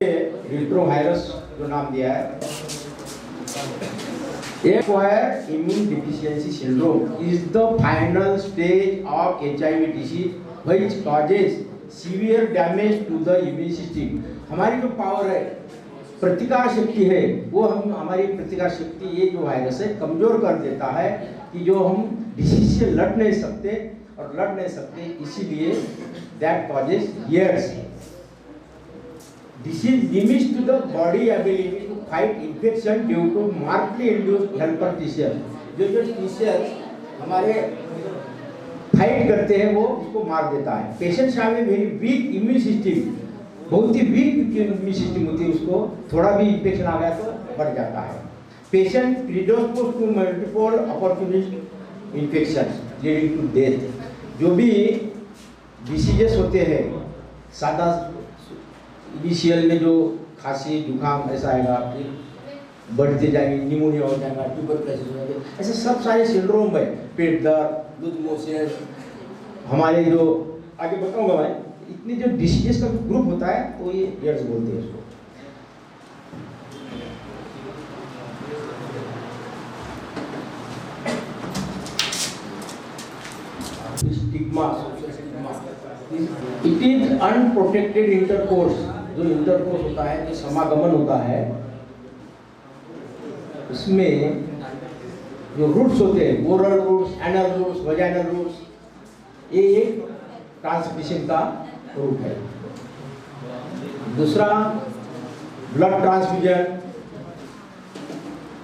Retrovirus जो नाम दिया है, acquired immune deficiency syndrome is the final stage of HIV disease which causes severe damage to the immune system। हमारी जो power है, प्रतिकार शक्ति है, वो हमारी प्रतिकार शक्ति ये जो वायरस है कमजोर कर देता है कि जो हम डिसीज से लड़ नहीं सकते और लड़ नहीं सकते, इसीलिए that causes years। Disease limits to the body ability to fight infection due to markedly induced helper T cells। जो T cells हमारे फाइट करते हैं वो उसको मार देता है। पेशेंट्स में वेरी वीक इम्यून सिस्टम, बहुत ही वीक इम्यून सिस्टम होती है, उसको थोड़ा भी इन्फेक्शन आ गया तो बढ़ जाता है। Patient predisposed to multiple opportunist infection leading to death. जो भी डिसीजेस होते हैं, सादा इनिशियल में जो खांसी जुकाम ऐसा आएगा, फिर बढ़ते जाएंगे, निमोनिया हो जाएगा, ट्यूबरक्लोसिस हो जाएगा, ऐसे सब सारे सिंड्रोम है, पेट दर्द, लूज मोशन, हमारे जो आगे बताऊंगा मैं, इतने जो डिसीजेस का ग्रुप होता है तो ये एड्स बोलते हैं इसको। Stigma, it is unprotected intercourse. जो इंटरकोर्स होता है, जो समागमन होता है, उसमें जो रूट्स होते हैं, oral routes, anal routes, vaginal routes, ये एक ट्रांसमिशन का रूट है। दूसरा ब्लड ट्रांसफ्यूजन,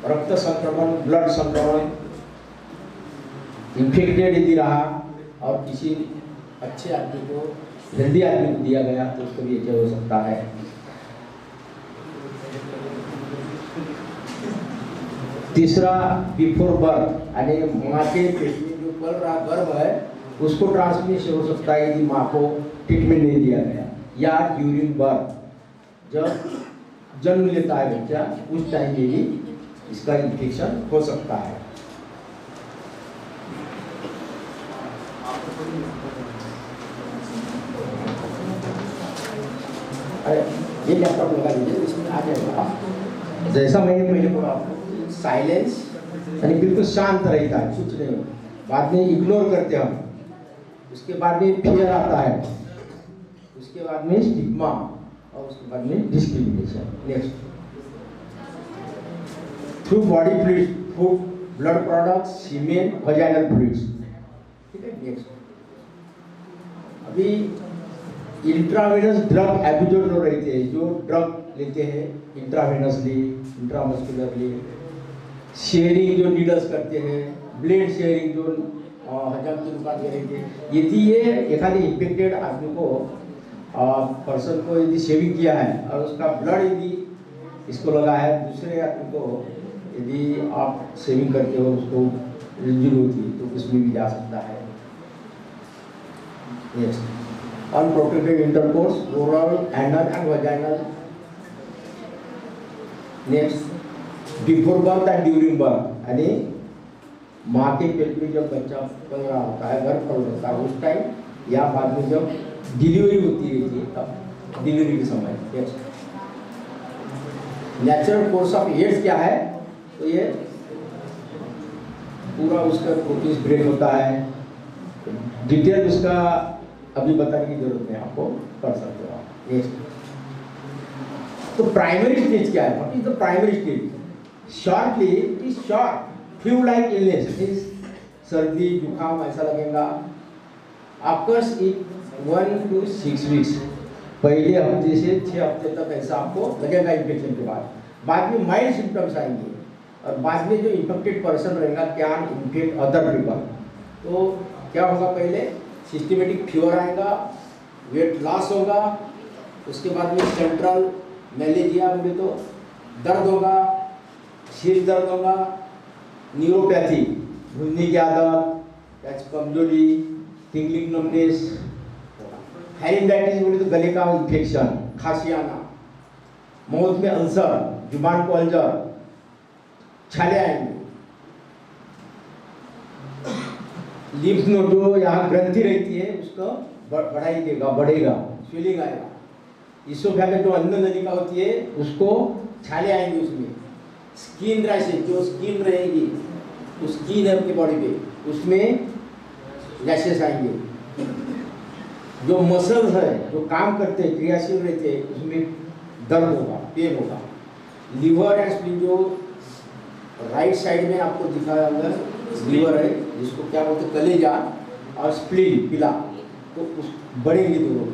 रक्त संक्रमण, ब्लड संक्रमण, इन्फेक्टेड यदि रहा और किसी अच्छे आदमी को, हेल्दी आदमी को दिया गया तो उसको भी अच्छा हो सकता है। तीसरा बिफोर बर्थ, यानी माँ के पेट में जो पल रहा गर्भ है उसको ट्रांसमिशन हो सकता है यदि माँ को ट्रीटमेंट नहीं दिया गया, या ड्यूरिंग बर्थ, जब जन्म लेता है बच्चा उस टाइम में भी इसका इन्फेक्शन हो सकता है। ये लैपटॉप लगा दीजिए, इसमें आ जाएगा। जैसा मैंने पहले बोला आपको, साइलेंस यानी बिल्कुल शांत रहता है, कुछ नहीं, बाद में इग्नोर करते हम, उसके बाद में फियर आता है, उसके बाद में स्टिग्मा और उसके बाद में discrimination. Next, through body fluids, food, blood products, semen, vaginal fluids. ठीक है, नेक्स्ट, अभी इंट्रावेनस ड्रग एपिसोड जो रहते हैं, जो ड्रग लेते हैं इंट्रावेनसली, इंट्रामस्कुलरली, शेयरिंग जो नीडल्स करते हैं, ब्लड शेयरिंग जो हजम की दुकान में रहते हैं, यदि ये एखादी इन्फेक्टेड आदमी को पर्सन को यदि शेविंग किया है और उसका ब्लड यदि इसको लगा है, दूसरे आदमी को यदि आप शेविंग करते हो, उसको इंजरी होती है तो उसमें भी जा सकता है। Yes, unprotected intercourse, oral, anal and vaginal. Next, before birth and during birth, यानी माँ के पेट में जब बच्चा पल रहा होता है, गर्भ पल होता है उस टाइम, या बाद में जब डिलीवरी होती रहती है तब, डिलीवरी के समय। Next, natural course of AIDS क्या है, तो ये पूरा उसका प्रोटीन ब्रेक होता है, डिटेल उसका अभी बताने की जरूरत नहीं, आपको कर सकते हो आप। नेक्स्ट, तो प्राइमरी स्टेज क्या है? What is the primary stage? Shortly it is short flu like illness, is सर्दी जुकाम ऐसा लगेगा, ऑकर्स इन 1 to 6 वीक्स, पहले हफ्ते से 6 हफ्ते तक ऐसा आपको लगेगा इन्फेक्शन के बाद में माइल्ड सिम्टम्स आएंगे, और बाद में जो इन्फेक्टेड पर्सन रहेगा कैन इन्फेक्ट अदर पीपल। तो क्या होगा, पहले सिस्टमेटिक फीवर आएगा, वेट लॉस होगा, उसके बाद में सेंट्रल मैलेरिया बोले तो दर्द होगा, सिर दर्द होगा, न्यूरोपैथी, भूलने की आदत, कमजोरी, टिंगलिंग नमनेस, हेरिंडाइटिस बोले तो गले का इन्फेक्शन, खांसी आना, माउथ में अल्सर, जुबान को अल्सर, छाले आएंगे, लिम्फ नोड जो यहाँ ग्रंथि रहती है उसको बढ़ाई देगा, बढ़ेगा, स्वेलिंग आएगा, इसोफेगस जो अन्न नलिका होती है उसको छाले आएंगे, उसमें स्किन रैशेज, जो स्किन रहेगी तो स्किन है आपकी बॉडी पे, उसमें रैशेज आएंगे। जो मसल्स है जो काम करते हैं, क्रियाशील रहते हैं, उसमें दर्द होगा, पेन होगा। लीवर एंड स्प्लीन जो राइट साइड में आपको दिखाया होगा, लीवर है जिसको क्या बोलते हैं कलेजा, और स्प्लीन पिला, तो उस बढ़ेंगे दोनों।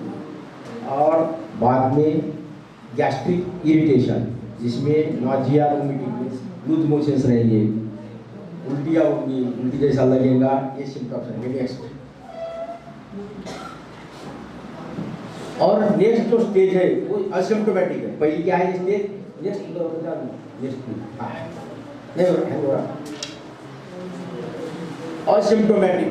और बाद में गैस्ट्रिक इरिटेशन जिसमें नॉजिया, वोमिटिंग, लूज मोशंस रहेंगे, उल्टियाँ होंगी, उल्टी जैसा लगेगा, ये सिम्टम्स रहेंगे। नेक्स्ट और नेक्स्ट जो स्टेज है वो असिम्प्टोमेटिक है। पहले क्या है स्टेज, नेक्स्ट नहीं हो रहा असिम्प्टोमेटिक।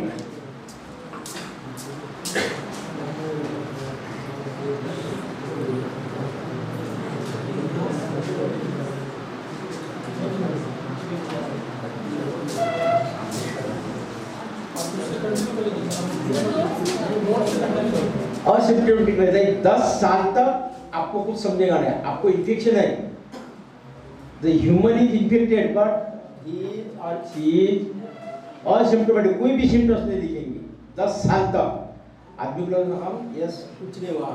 असिम्प्टोमेटिक रहता है 10 साल तक, आपको कुछ समझेगा नहीं। आपको इन्फेक्शन है, the human is infected but he और शी इज असिम्प्टोमेटिक, कोई भी सिम्टम्स नहीं दिखेंगे 10 साल तक। आदमी को लगेगा हम यस कुछ नहीं हुआ,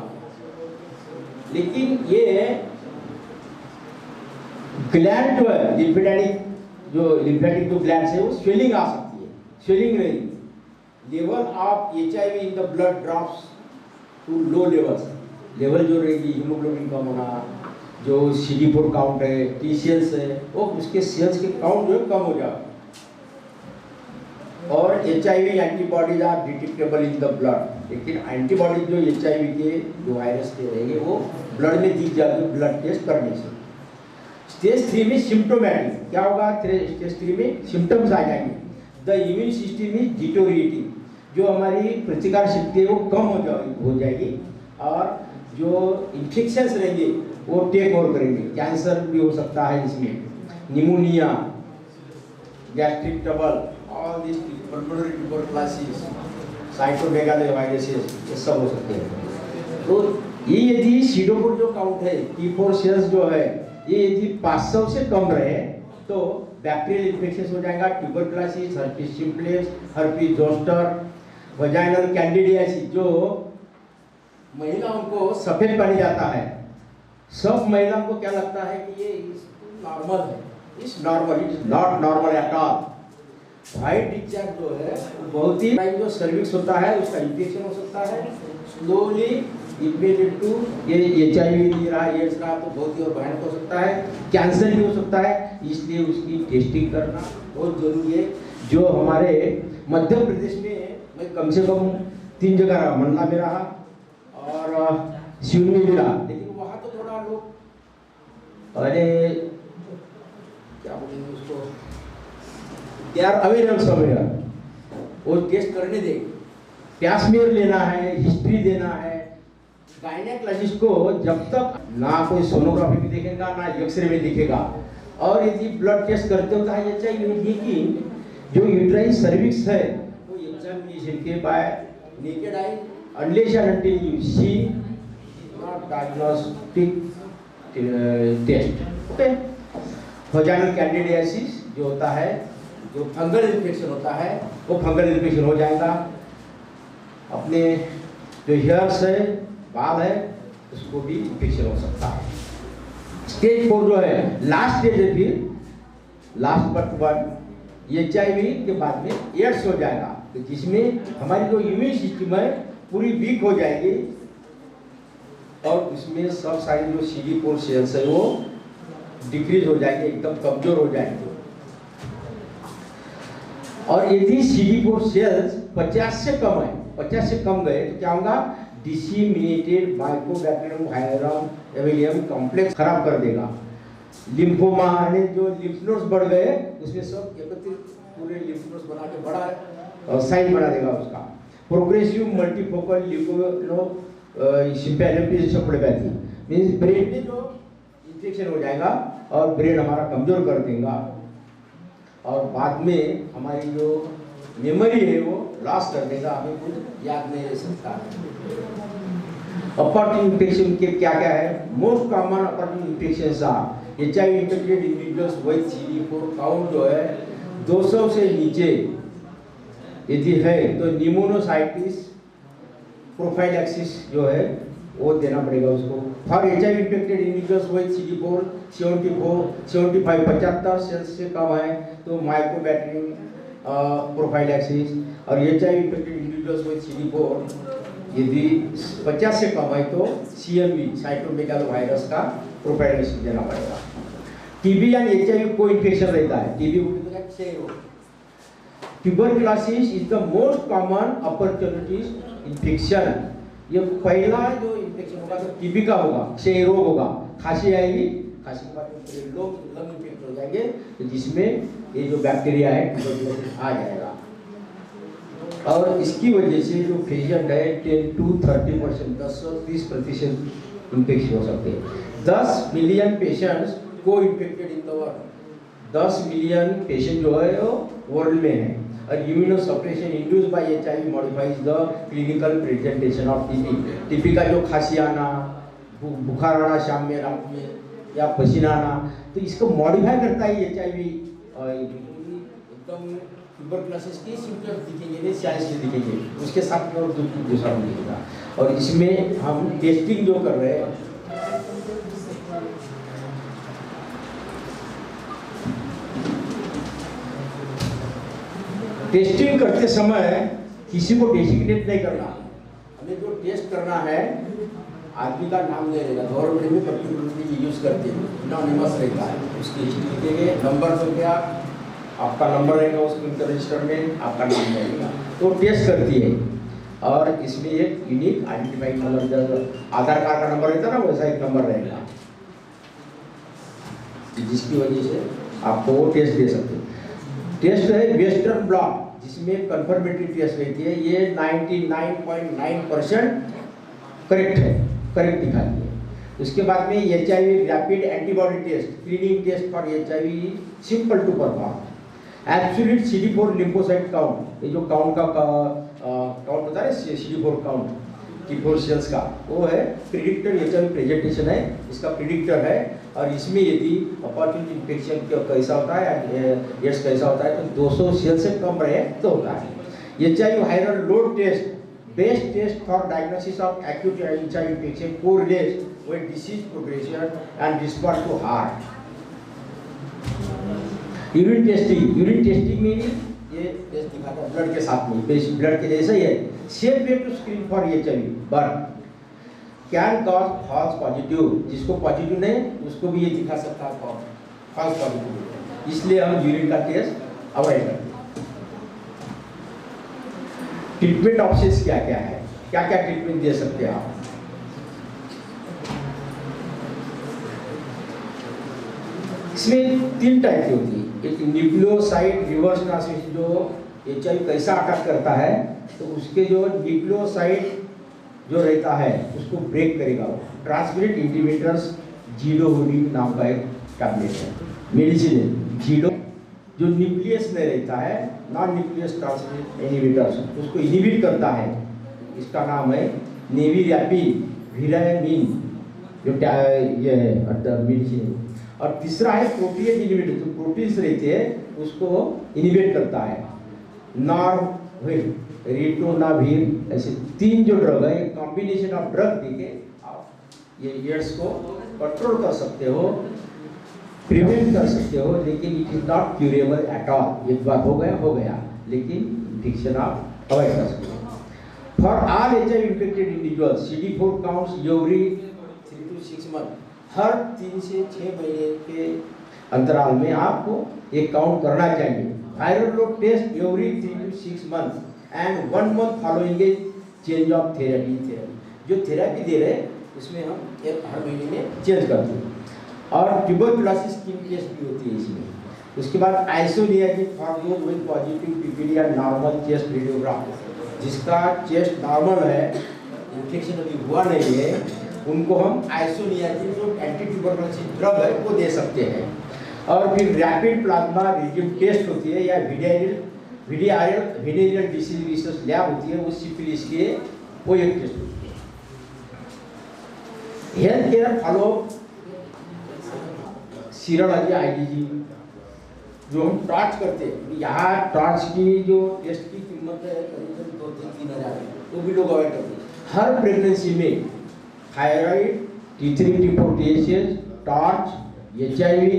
लेकिन ये ग्लैंड जो है लिम्फेटिक जो ग्लैंड है वो स्वेलिंग आ सकती है, स्वेलिंग रहेगी। Level of HIV in the blood drops to low levels, level जो रहेगी हीमोग्लोबिन कम होना, जो CD4 काउंट है, T सेल्स है, वो उसके सेल्स के काउंट जो है कम हो जाए। और HIV antibodies are detectable in the blood, लेकिन एंटीबॉडीज जो HIV के जो वायरस के रहेंगे वो ब्लड में दिख जाएगी ब्लड टेस्ट करने से। स्टेज 3 में सिम्प्टोमेटिक क्या होगा, स्टेज 3 में सिम्टम्स आ जाएंगे। The immune system is deteriorating, जो हमारी प्रतिकार शक्ति है वो कम हो जाएगी, और जो इन्फेक्शंस रहेंगे वो टेक ओवर करेंगे। कैंसर भी हो सकता है इसमें, pneumonia, gastric trouble, all this pulmonary tuberculosis, cytomegalo viruses, ये सब हो सकते हैं। तो ये यदि CD4 जो काउंट है, T4 सेल्स जो है, ये यदि 500 से कम रहे तो बैक्टीरियल इन्फेक्शन हो जाएगा, tuberculosis, herpes simplex, herpes zoster, vaginal candidiasis, जो महिलाओं को सफेद पानी जाता है। सब महिलाओं को क्या लगता है कि ये नॉर्मल है, it's normal, it is not normal at all. White discharge जो है बहुत ही जो सर्विक्स होता है उसका इन्फेक्शन हो सकता है, slowly it may lead to ये HIV रहा, एड्स रहा तो बहुत ही और भयानक हो सकता है, कैंसर भी हो सकता है। इसलिए उसकी टेस्टिंग करना बहुत जरूरी है। जो हमारे मध्य प्रदेश में मैं कम से कम 3 जगह रहा, मंडला में रहा और सिवनी में भी रहा, लेकिन वहाँ तो थोड़ा लोग अरे क्या बोलेंगे उसको, दे आर अवेयर समवेयर, वो टेस्ट करने देंगे। पैस्मियर लेना है, हिस्ट्री देना है। गायनेकोलॉजिस्ट को जब तक ना कोई सोनोग्राफी में दिखेगा ना एक्सरे में दिखेगा, और यदि ब्लड टेस्ट करते होता है HIV लेकिन जो यूट्राइन सर्विक्स है वो एग्जामिनेशन के bye naked eye unless and until you see not diagnostic test, okay? Vaginal candidiasis जो होता है, जो फंगल इन्फेक्शन होता है, वो फंगल इन्फेक्शन हो जाएगा। अपने जो हेयर्स है, बाल है, उसको भी इन्फेक्शन हो सकता है। स्टेज 4 जो है लास्ट स्टेज है, फिर लास्ट बट वन HIV के बाद में एड्स हो जाएगा, तो जिसमें हमारी जो इम्यून सिस्टम है पूरी वीक हो जाएगी, और उसमें सब सारी जो CD4 सेल्स है वो डिक्रीज हो जाएंगे, एकदम कमजोर हो जाएंगे। और यदि CD4 सेल्स 50 से कम है, 50 से कम गए तो क्या होगा, डिसिमिनेटेड माइकोबैक्टीरियम वायरम एविलियम कॉम्प्लेक्स खराब कर देगा। लिम्फोमा यानी जो लिम्फ नोड्स बढ़ गए उसमें सब एकत्रित पूरे लिम्फ नोड्स बना के बड़ा साइज बना देगा उसका। प्रोग्रेसिव मल्टीफोकल ल्यूकोसिम्पैथी मींस ब्रेन में जो इन्फेक्शन हो जाएगा और ब्रेन हमारा कमजोर कर देगा, और बाद में हमारी जो मेमोरी है वो लॉस कर देगा, हमें कुछ याद नहीं रह सकता। अपॉर्चुनिटी इन्फेक्शन के क्या क्या है? Most common opportunity infections are HIV infected individuals with CD4 count जो है 200 से नीचे यदि है तो निमोनोसाइटिस प्रोफाइलैक्सिस जो है वो देना पड़ेगा उसको। For HIV infected individuals with CD4 75 cells से कम है तो माइकोबैक्टीरियम प्रोफाइलैक्सिस, और HIV infected individuals with CD4 यदि 50 से कम है तो CMV साइटोमेगालोवायरस का प्रोफाइलैक्सिस देना पड़ेगा। TB या HIV को इन्फेक्शन रहता है, TB क्षय रोग। Tuberculosis is the most common opportunities infection. ये पहला जो इन्फेक्शन होगा तो टीबी का होगा, क्षय रोग होगा, खांसी आएगी, खांसी के बाद लोग लंग इन्फेक्ट हो जाएंगे तो जिसमें ये जो बैक्टीरिया है ट्यूबरकुलोसिस आ जाएगा। और इसकी वजह से जो पेशेंट है 10 to 30%, 10 से 30% इन्फेक्शन हो सकते हैं। 10 मिलियन पेशेंट्स को infected in the world, 10 million patient जो है वो वर्ल्ड में है। और immunosuppression induced by HIV modifies the clinical presentation of TB का जो खांसी आना, बुखार आना शाम में रात में या पसीना आना, तो इसको मॉडिफाई करता है HIV। एकदम ट्यूबरकुलोसिस के सिम्टम्स दिखेंगे नहीं, साइंस से दिखेंगे, उसके साथ में और दूसरा दिखेगा। और इसमें हम टेस्टिंग जो कर रहे हैं टेस्टिंग करते समय किसी को डेसिग्नेट नहीं करना। हमें जो टेस्ट करना है आदमी का नाम नहीं रहेगा, गवर्नमेंट में पर्टिकुलरली यूज करते हैं, एनोनिमस रहता है, उसकी हिस्ट्री लिखेंगे, नंबर तो क्या आपका नंबर रहेगा उस रजिस्टर में, आपका नाम रहेगा, तो टेस्ट करती है। और इसमें एक यूनिक आइडेंटिफाइंग नंबर, जब आधार कार्ड का नंबर रहता है ना वैसा एक नंबर रहेगा, जिसकी वजह से आपको वो टेस्ट दे सकते हैं। टेस्ट है वेस्टर्न ब्लॉट, जिसमें कंफर्मेटरी टेस्ट रहती है, ये 99.9% करेक्ट है, करेक्ट दिखाती है। उसके बाद में HIV rapid antibody test, screening test for HIV simple to perform. Absolute CD4 lymphocyte count, ये जो काउंट का काउंट होता है CD4 काउंट T4 सेल्स का, वो है प्रिडिक्टर। HIV प्रेजेंटेशन है, इसका प्रिडिक्टर है। और इसमें यदि अपॉर्चुनिटी इन्फेक्शन कैसा होता है, एड्स कैसा होता है, तो 200 सेल से कम रहे तो होता है। HIV viral load test, best test for diagnosis of acute HIV infection, correlates with disease progression and response to heart. Urine testing में ये टेस्ट दिखाता है ब्लड के साथ में, ब्लड के जैसा ही है। Safe way to screen for HIV but can cause false positive, जिसको पॉजिटिव नहीं उसको भी ये दिखा सकता है फॉल्स पॉजिटिव, इसलिए हम यूरिन का टेस्ट अवॉइड करते हैं। ट्रीटमेंट ऑप्शंस क्या क्या है, क्या क्या ट्रीटमेंट दे सकते हैं आप? इसमें 3 टाइप की होती है। एक न्यूक्लियोसाइड रिवर्स ट्रांसमिशन, जो HIV कैसा अटैक करता है तो उसके जो न्यूक्लियोसाइड जो रहता है उसको ब्रेक करेगा वो। ट्रांसमिटेड इंडिविजुअल्स जीडोहुडिन नाम का एक टैबलेट है, मेडिसिन है जीडो, जो न्यूक्लियस में रहता है, नॉन न्यूक्लियस ट्रांसमिटेड इनहिबिटर्स, उसको इनहिबिट करता है। इसका नाम है नेविरैपिड जो ये है मेडिसिन। और तीसरा है प्रोटीन इनहिबिटर, जो प्रोटीन्स रहते हैं उसको इनहिबिट करता है। नॉर्विल, रिटोनाविर, ऐसे 3 जो ड्रग है, एक कॉम्बिनेशन ऑफ ड्रग देके आप ये एड्स को कंट्रोल कर सकते हो, प्रिवेंट कर सकते हो, लेकिन it is not curable at all. एक बार हो गया, लेकिन इन्फेक्शन आप अवॉइड कर सकते हो। For all HIV infected individuals CD4 counts every 3 to 6 month, हर 3 से 6 महीने के अंतराल में आपको एक काउंट करना चाहिए। Viral load test every 3 to 6 month and 1 month following a change of therapy. जो थेरेपी दे रहे हैं उसमें हम हर महीने में चेंज करते हैं। और ट्यूबरकुलोसिस स्किन टेस्ट भी होती है इसमें। उसके बाद isoniazid for those with positive PPD या नॉर्मल चेस्ट रेडियोग्राफ, जिसका चेस्ट नॉर्मल है, इन्फेक्शन अभी हुआ नहीं है, उनको हम आइसोनियाजिन जो एंटी ट्यूबरकुलोसिस ड्रग है वो दे सकते हैं। और फिर रैपिड प्लाज्मा रिज्यूम टेस्ट होती है या वेनेरियल डिसीज रिसर्च लैब होती है, वो सिफिलिस के वो एक टेस्ट होती है। Health care follow serology IgG जो हम टॉर्च करते हैं, यहाँ टॉर्च की जो टेस्ट की कीमत है करीबन 2-3 हज़ार, वो भी लोग अवॉइड करते हैं। हर प्रेगनेंसी में thyroid, T3 T4 TSH, torch, HIV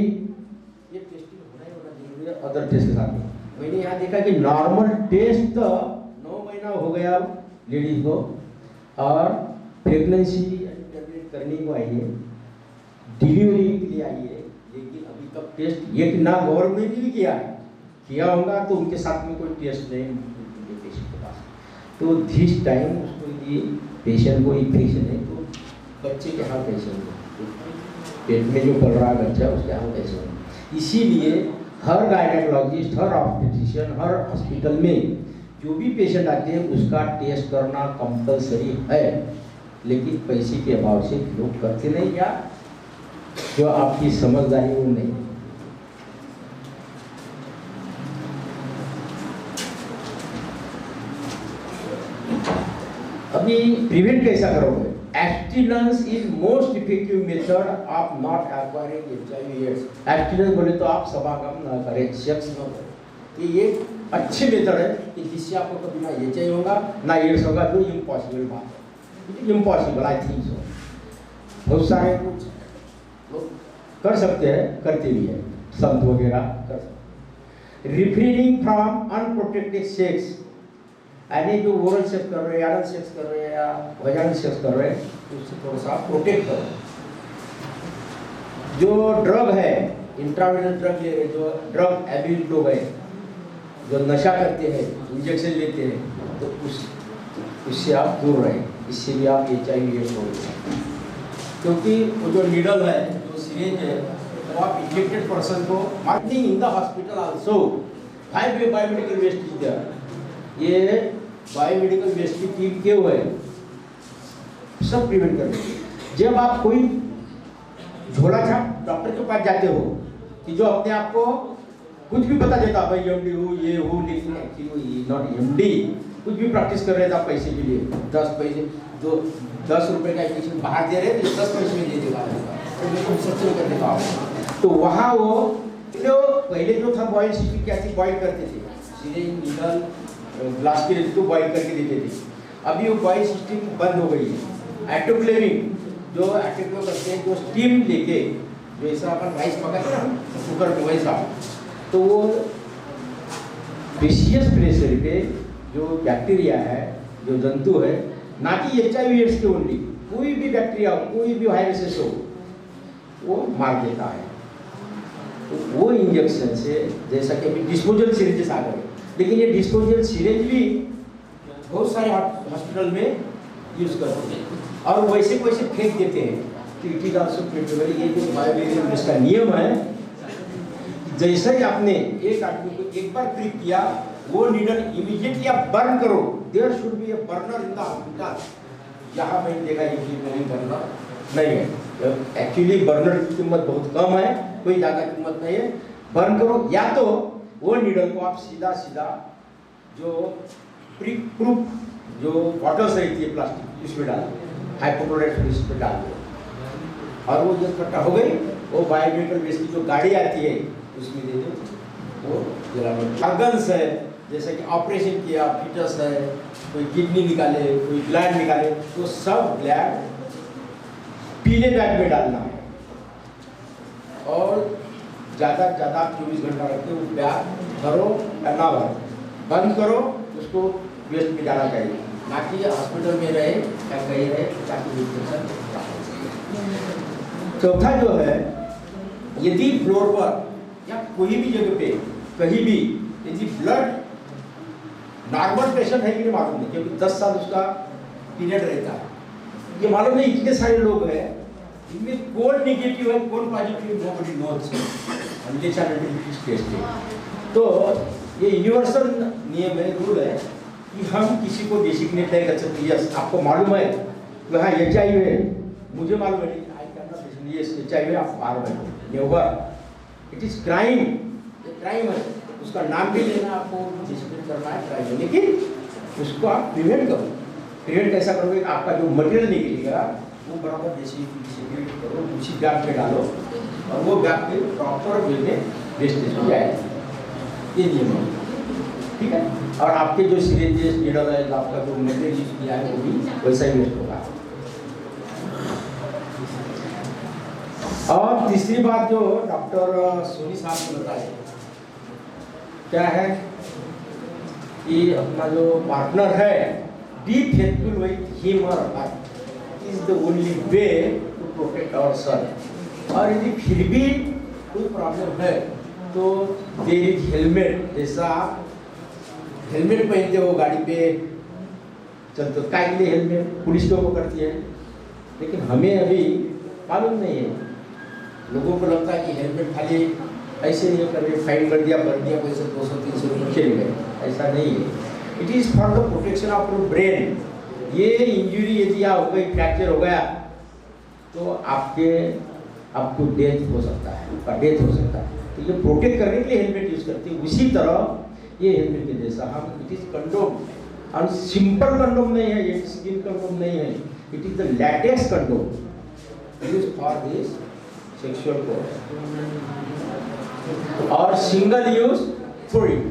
ये टेस्टिंग होना ही होना जरूरी है अदर टेस्ट के साथ में। मैंने यहाँ देखा कि नॉर्मल टेस्ट तो 9 महीना हो गया लेडीज को, और प्रेगनेंसी टर्मिनेट करने को आई है, डिलीवरी के लिए आई है, लेकिन अभी तक टेस्ट ये कि ना गवर्नमेंट ने भी किया होगा तो उनके साथ में कोई टेस्ट नहीं पेशेंट के पास। तो दिस टाइम उसको ये पेशेंट को इन्फेक्शन है तो बच्चे के हाथ कैसे होंगे, पेट में जो पल रहा है बच्चा उसके हाथ कैसे होंगे। इसीलिए हर गायनेकोलॉजिस्ट, हर ऑब्स्टेट्रिशियन, हर हॉस्पिटल में जो भी पेशेंट आते हैं उसका टेस्ट करना कंपलसरी है, लेकिन पैसे के अभाव से लोग करते नहीं, या जो आपकी समझदारी वो नहीं। अभी प्रिवेंट कैसा करोगे? Abstinence is most effective method of not acquiring HIV/AIDS। Abstinence बोले तो आप समागम न करें, सेक्स न करें, ये अच्छे मेथड है कि जिससे आपको कभी ना HIV होगा ना AIDS होगा, जो इम्पॉसिबल बात है, इम्पॉसिबल आई थिंक सो। बहुत सारे लोग कर सकते हैं, करते भी है, संत वगैरह कर सकते हैं। रिफ्रेनिंग फ्रॉम अनप्रोटेक्टेड सेक्स, यानी जो ओरल सेक्स कर रहे हैं, एरल सेक्स कर रहे हैं या वजाइनल सेक्स कर रहे हैं, उससे थोड़ा सा प्रोटेक्ट करो। जो ड्रग है, इंट्रावेनस ड्रग ले रहे, जो ड्रग एब्यूज लोग हैं, जो नशा करते हैं, इंजेक्शन लेते हैं, तो उससे आप दूर रहें, इससे भी आप HIV/AIDS हो जाए। क्योंकि वो जो नीडल है, जो सिरिंज है, वो आप इंजेक्टेड पर्सन को marketing in the hospital also 5 biomedical waste is there. ये बायोमेडिकल वेस्ट की टीम क्यों है? सब प्रिवेंट करने के लिए। जब आप कोई झोला छाप डॉक्टर के पास जाते हो कि जो अपने आप को कुछ भी बता देता, भाई MD हो, ये हो, लेकिन एक्चुअली नॉट MD, कुछ भी प्रैक्टिस कर रहे थे पैसे के लिए, 10 पैसे, जो 10 रुपए का इंजेक्शन बाहर दे रहे थे, 10 पैसे में दे देगा, सच में कर देगा। तो वहाँ वो जो पहले जो था बॉयल सिस्टम क्या थी, बॉयल करते थे, सिरिंज, नीडल, ग्लास की रेती को बॉयल करके देते थे। अभी वो बॉयल सिस्टम बंद हो गई है। एटोक्लेविंग जो एटोक्लेव करते हैं, जो स्टीम लेके, जो ऐसा अपन राइस पकाते हैं ना कुकर में वैसा, तो वो विशियस प्रेशर पे जो बैक्टीरिया है, जो जंतु है, ना कि HIV/AIDS के ओनली, कोई भी बैक्टीरिया, कोई भी वायरसेस हो, वो मार देता है। तो वो इंजेक्शन से, जैसा कि अभी डिस्पोजल सिरिंजेस आ गए, लेकिन ये डिस्पोजल सिरिंज भी बहुत सारे हॉस्पिटल में यूज करते हैं और वैसे वैसे फेंक देते हैं। तो इट इज ऑल्सो प्रिवेंटेबल। ये जो बायोमेडिकल वेस्ट का नियम है, जैसे ही आपने एक आदमी को एक बार क्लिक किया, वो नीडल इमीडिएटली आप बर्न करो। There should be a burner in the hospital. यहाँ मैंने देखा ये चीज नहीं बर्नर नहीं है। एक्चुअली बर्नर की कीमत बहुत कम है, कोई ज़्यादा कीमत नहीं है। बर्न करो, या तो वो नीडल को आप सीधा सीधा जो प्रिक प्रूफ जो बॉटल्स रहती है प्लास्टिक, उसमें डाल दो, हाइपोक्लोराइड उसमें डाल दो, और वो जब इकट्ठा हो गई, वो बायोमेडिकल वेस्ट की जो गाड़ी आती है उसमें दे दो, वो जला। ऑर्गन्स है, जैसे कि ऑपरेशन किया, फीटस है, कोई किडनी निकाले, कोई ग्लैंड निकाले, तो सब ग्लैंड पीले बैग में डालना है और ज़्यादा से ज़्यादा 24 घंटा रख के वो बैग भरो या ना भरो, बंद करो, उसको वेस्ट में डालना चाहिए, ना कि हॉस्पिटल में रहे या कहीं रहे, ताकि इन्फेक्शन। चौथा जो है, यदि फ्लोर पर या कोई भी जगह पे कहीं भी यदि ब्लड नॉर्मल पेशेंट है कि नहीं मालूम नहीं, क्योंकि 10 साल उसका पीरियड रहता है, ये मालूम नहीं। इतने सारे लोग हैं इनमें कौन निगेटिव है कौन positive, nobody knows, unless test है। तो ये यूनिवर्सल नियम है, रूल है कि हम किसी को डेसिग्नेट नहीं कर सकते। यस, आपको मालूम है कि हाँ HIV है, मुझे मालूम है, I can not designate yes HIV है, आप बाहर बैठो, नेवर, इट इज क्राइम, ये क्राइम है। उसका नाम भी लेना आपको डिस्क्रिप्ट करना है, ट्राई है, लेकिन उसको आप प्रिवेंट करो। प्रिवेंट कैसा करोगे? आपका जो मटेरियल निकलेगा वो बराबर जैसे सेपरेट करो, उसी बैग में डालो और वो बैग के प्रॉपर वे में वेस्टेज हो जाए, ये नियम है, ठीक है। और आपके जो सिरिंजेस नीडल है, आपका जो मटेरियल यूज किया है वो भी वैसा ही वेस्ट होगा। और तीसरी बात जो डॉक्टर सोनी साहब ने बताया क्या है कि अपना जो पार्टनर है, बी फेथफुल विथ हिम और her is the only way to protect our self. और यदि फिर भी कोई प्रॉब्लम है तो देयर इज हेलमेट, जैसा हेलमेट पहनते हो गाड़ी पे चलते हो, काय के लिए हेलमेट पुलिस लोगों को करती है, लेकिन हमें अभी मालूम नहीं है। लोगों को लगता है कि हेलमेट खाली ऐसे नहीं कर रहे, फाइन कर दिया, भर दिया, पैसे 200-300 रुपये चले गए, ऐसा नहीं है। It is for the protection of your brain. ये इंजरी यदि हो गई, फ्रैक्चर हो गया तो आपको डेथ हो सकता है, डेथ हो सकता है। तो ये प्रोटेक्ट करने के लिए हेलमेट यूज करते हैं। उसी तरह ये हेलमेट के जैसा हम, इट इज कंडोम, और सिंपल कंडोम नहीं है, ये स्किन कंडोम नहीं है, it is the latest condom use for this sexual course और सिंगल यूज फॉर इट।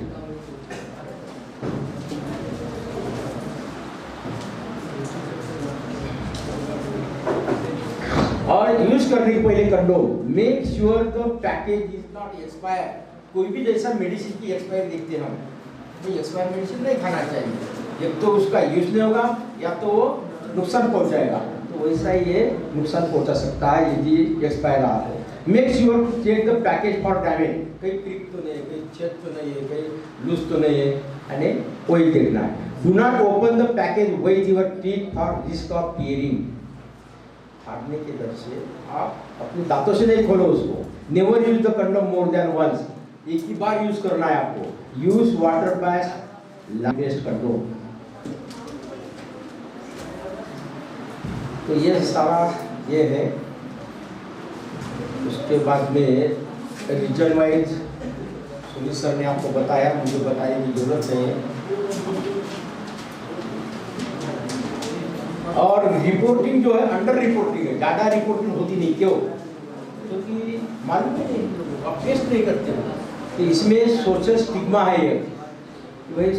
और यूज करने के पहले condom make sure the package is not expire. कोई भी जैसा मेडिसिन की एक्सपायर देखते हैं हम, तो एक्सपायर मेडिसिन नहीं खाना चाहिए, एक तो उसका यूज नहीं होगा या तो वो नुकसान पहुंचाएगा, तो वैसा ही ये नुकसान पहुंचा सकता है यदि एक्सपायर रहा है। Make sure to check the package for damage, कहीं क्रिक तो नहीं है, कहीं छेद तो नहीं है, कहीं लूज तो नहीं है, यानी वही देखना है। Do not open the package with your teeth for risk of tearing. फाड़ने के डर से आप अपने दांतों से नहीं खोलो उसको। Never use the condom more than once, एक ही बार यूज करना है आपको। Use water bag best condom. तो ये सारा ये है। उसके बाद में रीजन वाइज सुनील सर ने आपको बताया, मुझे बताने की जरूरत नहीं है। और रिपोर्टिंग जो है अंडर रिपोर्टिंग है, ज़्यादा रिपोर्टिंग होती नहीं। क्यों? क्योंकि मालूम नहीं, आप टेस्ट नहीं करते हो, तो इसमें सोशल स्टिग्मा है ये कि भाई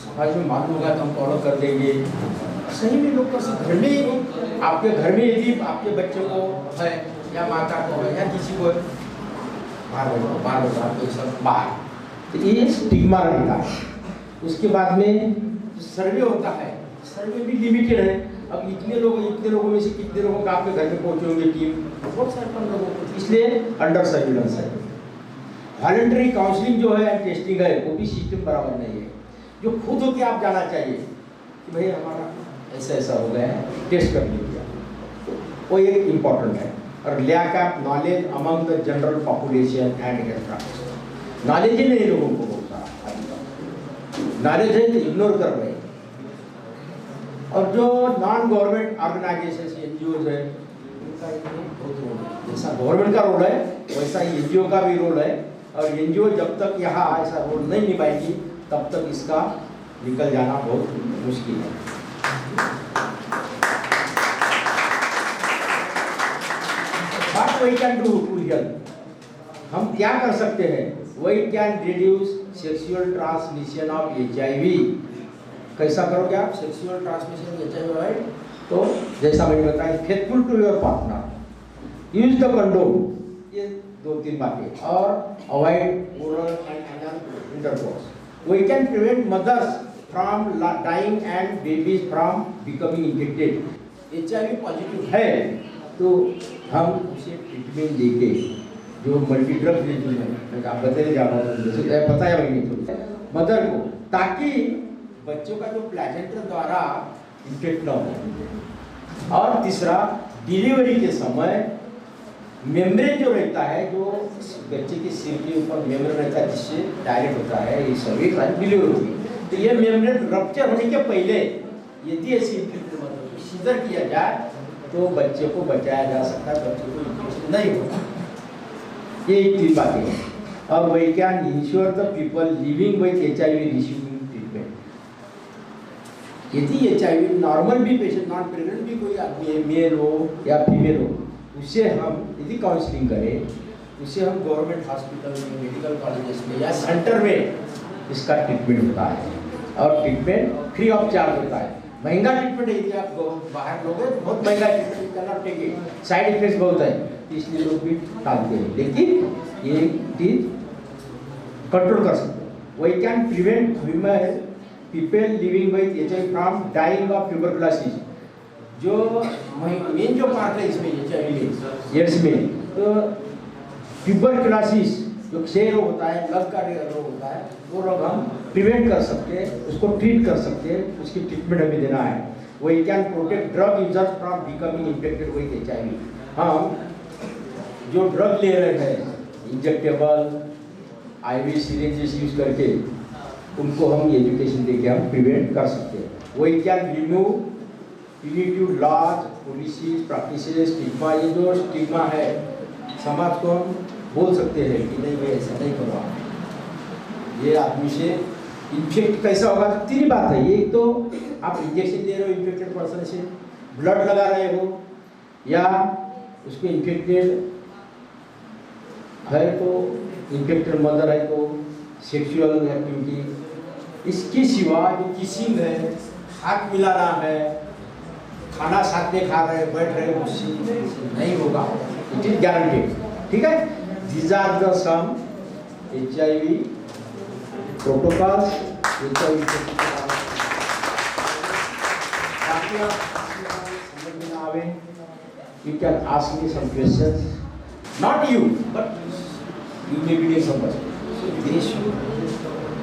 समाज में मालूम होगा तो हम ऑर्डर कर देंगे। सही में लोग का घर में, आपके घर में यदि आपके बच्चे को है या माता को है या किसी को बार सब बाहर, तो ये स्टिग्मा रहता है। उसके बाद में सर्वे होता है, सर्वे भी लिमिटेड है। अब इतने लोगों में से कितने लोगों का आपके घर में पहुंचे होंगे टीम, बहुत सारे कम लोगों को, इसलिए अंडर सर्विलेंस है। वॉलंटरी काउंसलिंग जो है, टेस्टिंग है, वो भी सिस्टम बराबर नहीं है। जो खुद होकर आप जाना चाहिए कि भाई हमारा ऐसा ऐसा हो गया है, टेस्ट कर लीजिए, वो एक इम्पॉर्टेंट है। और lack of knowledge among the general population and health practice. Knowledge ही नहीं लोगों को, बहुत सारा नॉलेज है तो इग्नोर कर रहे हैं। और जो नॉन गवर्नमेंट ऑर्गेनाइजेशन एनजीओ है, उनका बहुत रोल है। जैसा गवर्नमेंट का रोल है वैसा ही एनजीओ का भी रोल है। और एनजीओ जब तक यहाँ ऐसा रोल नहीं निभाएगी तब तक इसका निकल जाना बहुत मुश्किल है। What we can do to help? हम क्या कर सकते हैं? We can reduce sexual transmission of HIV। कैसा करोगे आप सेक्सुअल ट्रांसमिशन HIV, राइट? तो जैसा मैंने बताया, faithful to your partner, use the condom, ये 2-3 बातें, और avoid oral and anal intercourse. We can prevent mothers from dying and babies from becoming infected। HIV positive है तो हम उसे ट्रीटमेंट देंगे, जो मल्टी ड्रग ट्रीटमेंट आप बताइए ज़्यादा पता है वही मदर को, ताकि बच्चों का जो प्लेसेंटा द्वारा इन्फेक्ट न हो। और तीसरा, डिलीवरी के समय मेम्ब्रेन जो रहता है, जो बच्चे के सिर के ऊपर मेम्ब्रेन रहता है जिससे डायरेक्ट होता है ये सभी डिलीवरी होती है, तो ये मेम्ब्रेन रप्चर होने के पहले यदि ऐसी सीजर किया जाए तो बच्चे को बचाया जा सकता है, बच्चे को इन्फेक्शन नहीं होगा। ये एक 3 बातें हैं। और we can ensure the people living with HIV receiving treatment. यदि HIV नॉर्मल भी पेशेंट, नॉन प्रेग्नेंट भी कोई आदमी है, मेल हो या फीमेल हो, उसे हम यदि काउंसलिंग करें, उसे हम गवर्नमेंट हॉस्पिटल में, मेडिकल कॉलेजेस में या सेंटर में इसका ट्रीटमेंट होता है और ट्रीटमेंट फ्री ऑफ चार्ज होता है। महंगा ट्रीटमेंट है, यदि आप बाहर लोग हैं बहुत महंगा ट्रीटमेंट करना टेके, साइड इफेक्ट बहुत है, इसलिए लोग भी टालते हैं, लेकिन ये चीज कंट्रोल कर सकते हैं। We can prevent human people living with HIV from dying of tuberculosis. जो मेन जो पार्ट है इसमें HIV एड्स में, तो ट्यूबरकुलोसिस जो क्षय रोग होता है, लग का रोग होता है, वो रोग हम प्रिवेंट कर सकते हैं, उसको ट्रीट कर सकते हैं, उसकी ट्रीटमेंट हमें देना है। We can protect drug users from becoming infected with HIV। हम जो ड्रग ले रहे हैं इंजेक्टेबल IV सिरिंजेस यूज करके, उनको हम एजुकेशन देके हम प्रिवेंट कर सकते हैं। We can remove punitive laws, policies, practices, stigma. ये जो स्टिग्मा है समाज को हम बोल सकते हैं कि नहीं भाई ऐसा नहीं करो, ये आदमी से इन्फेक्ट कैसा होगा। तो तीन बात है, एक तो आप इंजेक्शन दे रहे हो इन्फेक्टेड पर्सन से, ब्लड लगा रहे हो, या उसको इन्फेक्टेड है तो इन्फेक्टेड मदर है तो सेक्सुअल एक्टिविटी। इसके सिवा जो किसिंग है, हाथ मिलाना है, खाना साथ में खा रहे बैठ रहे, उससे नहीं होगा, इट इज गारंटेड। ठीक है, these are the some HIV protocols. You can ask me some questions, not you, but you may be some person. So they should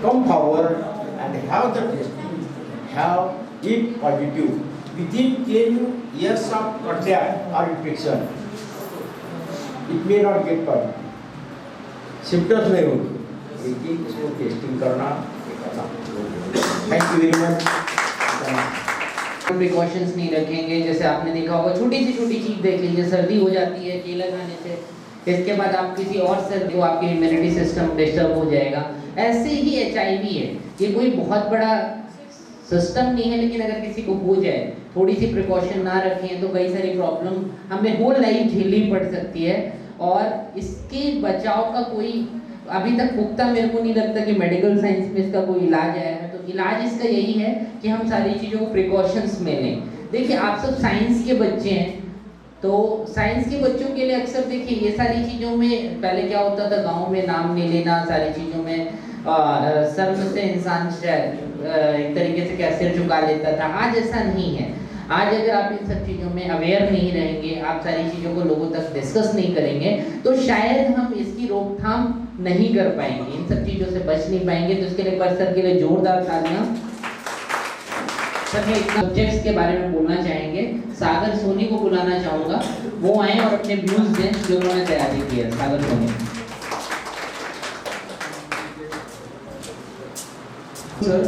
come forward and have the testing, have it positive within 10 years of contact or infection. It may not get positive, symptoms नहीं होंगे, लेकिन इसको testing करना। Thank you very much. Precautions नहीं रखेंगे, जैसे आपने देखा होगा छोटी चीज देख लीजिए, सर्दी हो जाती है केला खाने से, इसके बाद आप किसी और सर्दी को आपकी इम्यूनिटी सिस्टम डिस्टर्ब हो जाएगा। ऐसे ही HIV है, ये कोई बहुत बड़ा सिस्टम नहीं है, लेकिन अगर किसी को हो जाए, थोड़ी सी प्रिकॉशन ना रखें तो कई सारी प्रॉब्लम हमें होल लाइफ झेलनी पड़ सकती है। और इसके बचाव का कोई अभी तक पुख्ता मेरे को नहीं लगता कि मेडिकल साइंस में इसका कोई इलाज आया है। तो इलाज इसका यही है कि हम सारी चीज़ों को प्रिकॉशंस में लें। देखिए आप सब साइंस के बच्चे हैं, तो साइंस के बच्चों के लिए अक्सर देखिए ये सारी चीज़ों में पहले क्या होता था, गांव में नाम नहीं लेना, सारी चीज़ों में शर्म से इंसान एक तरीके से क्या सिर झुका लेता था। आज ऐसा नहीं है। आज अगर आप इन सब चीज़ों में अवेयर नहीं रहेंगे, आप सारी चीज़ों को लोगों तक डिस्कस नहीं करेंगे, तो शायद हम इसकी रोकथाम नहीं कर पाएंगे, इन सब चीज़ों से बच नहीं पाएंगे। तो इसके लिए एक बार सर के लिए जोरदार तालियां। सर मैं सब्जेक्ट्स के बारे में बोलना चाहेंगे, सागर सोनी को बुलाना चाहूँगा, वो आए और अपने व्यूज दें जो उन्होंने तैयारी की है। सागर Soni. Sir,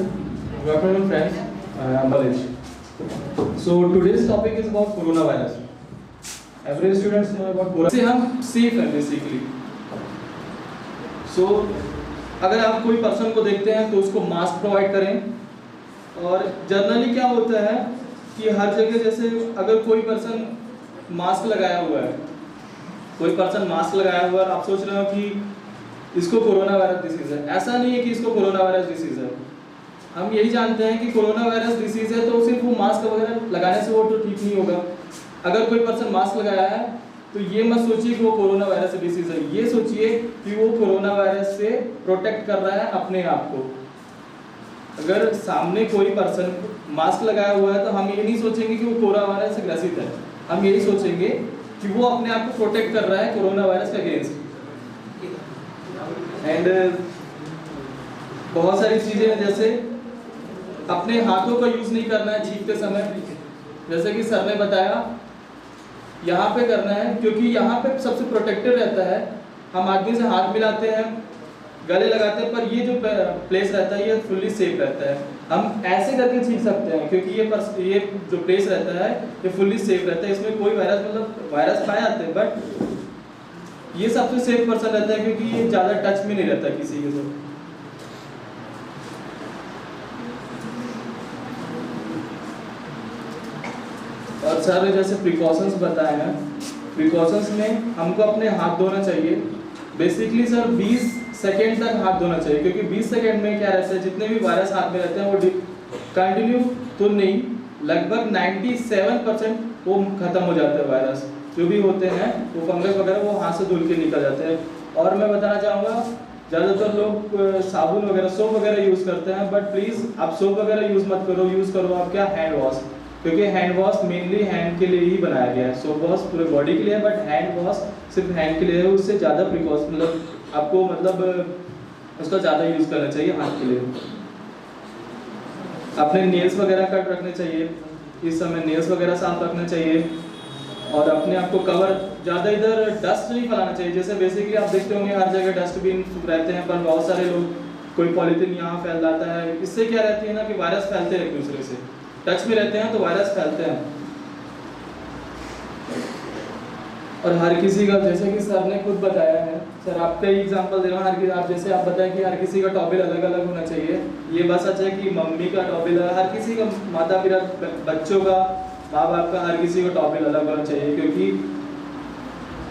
good afternoon friends. I am Balesh. So today's topic is about coronavirus. Every students know about corona. से हम safe हैं basically. So अगर आप कोई पर्सन को देखते हैं तो उसको मास्क प्रोवाइड करें। और जनरली क्या होता है कि हर जगह जैसे अगर कोई पर्सन मास्क लगाया हुआ है, और आप सोच रहे हो कि इसको कोरोना वायरस डिसीज है, ऐसा नहीं है कि इसको कोरोना वायरस डिसीज है। हम यही जानते हैं कि कोरोना वायरस डिसीज है तो सिर्फ वो मास्क वगैरह लगाने से वो तो ठीक नहीं होगा। अगर कोई पर्सन मास्क लगाया है तो ये मत सोचिए कि वो कोरोना वायरस से डिसीज है, ये सोचिए कि वो कोरोना वायरस से प्रोटेक्ट कर रहा है अपने आप को। अगर सामने कोई पर्सन मास्क लगाया हुआ है तो हम ये नहीं सोचेंगे कि वो कोरोना वायरस से ग्रसित है, हम यही सोचेंगे कि वो अपने आप को प्रोटेक्ट कर रहा है कोरोना वायरस के अगेंस्ट। एंड बहुत सारी चीज़ें हैं, जैसे अपने हाथों का यूज़ नहीं करना है छींकते समय, जैसे कि सर ने बताया यहाँ पे करना है, क्योंकि यहाँ पे सबसे प्रोटेक्टेड रहता है। हम आदमी से हाथ मिलाते हैं, गले लगाते हैं, पर ये जो प्लेस रहता है ये फुल्ली सेफ रहता है। हम ऐसे करके छींक सकते हैं क्योंकि ये जो प्लेस रहता है ये फुल्ली सेफ रहता है, इसमें कोई वायरस पाए जाते हैं, बट ये सबसे सेफ पर्सन रहता है क्योंकि ये ज़्यादा टच में नहीं रहता किसी के साथ। सर ने जैसे प्रिकॉशंस बताए हैं, प्रिकॉशंस में हमको अपने हाथ धोना चाहिए। बेसिकली सर 20 सेकेंड तक हाथ धोना चाहिए, क्योंकि 20 सेकेंड में क्या रहता है, जितने भी वायरस हाथ में रहते हैं वो कंटिन्यू तो नहीं, लगभग 97% वो खत्म हो जाते हैं। वायरस जो भी होते हैं वो फंगस वगैरह वो हाथ से धुल के निकल जाते हैं। और मैं बताना चाहूँगा, ज़्यादातर लोग साबुन वगैरह सोप वगैरह यूज़ करते हैं, बट प्लीज़ आप सोप वगैरह यूज़ मत करो, यूज़ करो आप क्या, हैंड वॉश, क्योंकि हैंड वॉश मेनली हैंड के लिए ही बनाया गया है। सोप वॉश पूरे बॉडी के लिए है, बट हैंड वॉश सिर्फ हैंड के लिए है। उससे ज़्यादा प्रिकॉशन मतलब आपको मतलब उसका ज़्यादा यूज़ करना चाहिए हाथ के लिए। अपने नेल्स वगैरह कट रखने चाहिए, इस समय नेल्स वगैरह साफ रखना चाहिए। और अपने आप को कवर, ज़्यादा इधर डस्ट नहीं फैलाना चाहिए। जैसे बेसिकली आप देखते होंगे हर जगह डस्टबिन रहते हैं, पर बहुत सारे लोग कोई पॉलीथीन यहाँ फैल जाता है। इससे क्या रहती है ना कि वायरस फैलते हैं, एक दूसरे से टच में रहते हैं तो वायरस फैलते हैं। और हर किसी का, जैसे कि सर ने खुद बताया है, सर आपका ही एग्जांपल दे रहा हूँ, हर किसी आप जैसे आप बताएं कि हर किसी का टॉपिक अलग अलग होना चाहिए। ये बस अच्छा है कि मम्मी का टॉपिक अलग, हर किसी का, माता पिता बच्चों का, माँ बाप का, हर किसी का टॉपिक अलग होना चाहिए, क्योंकि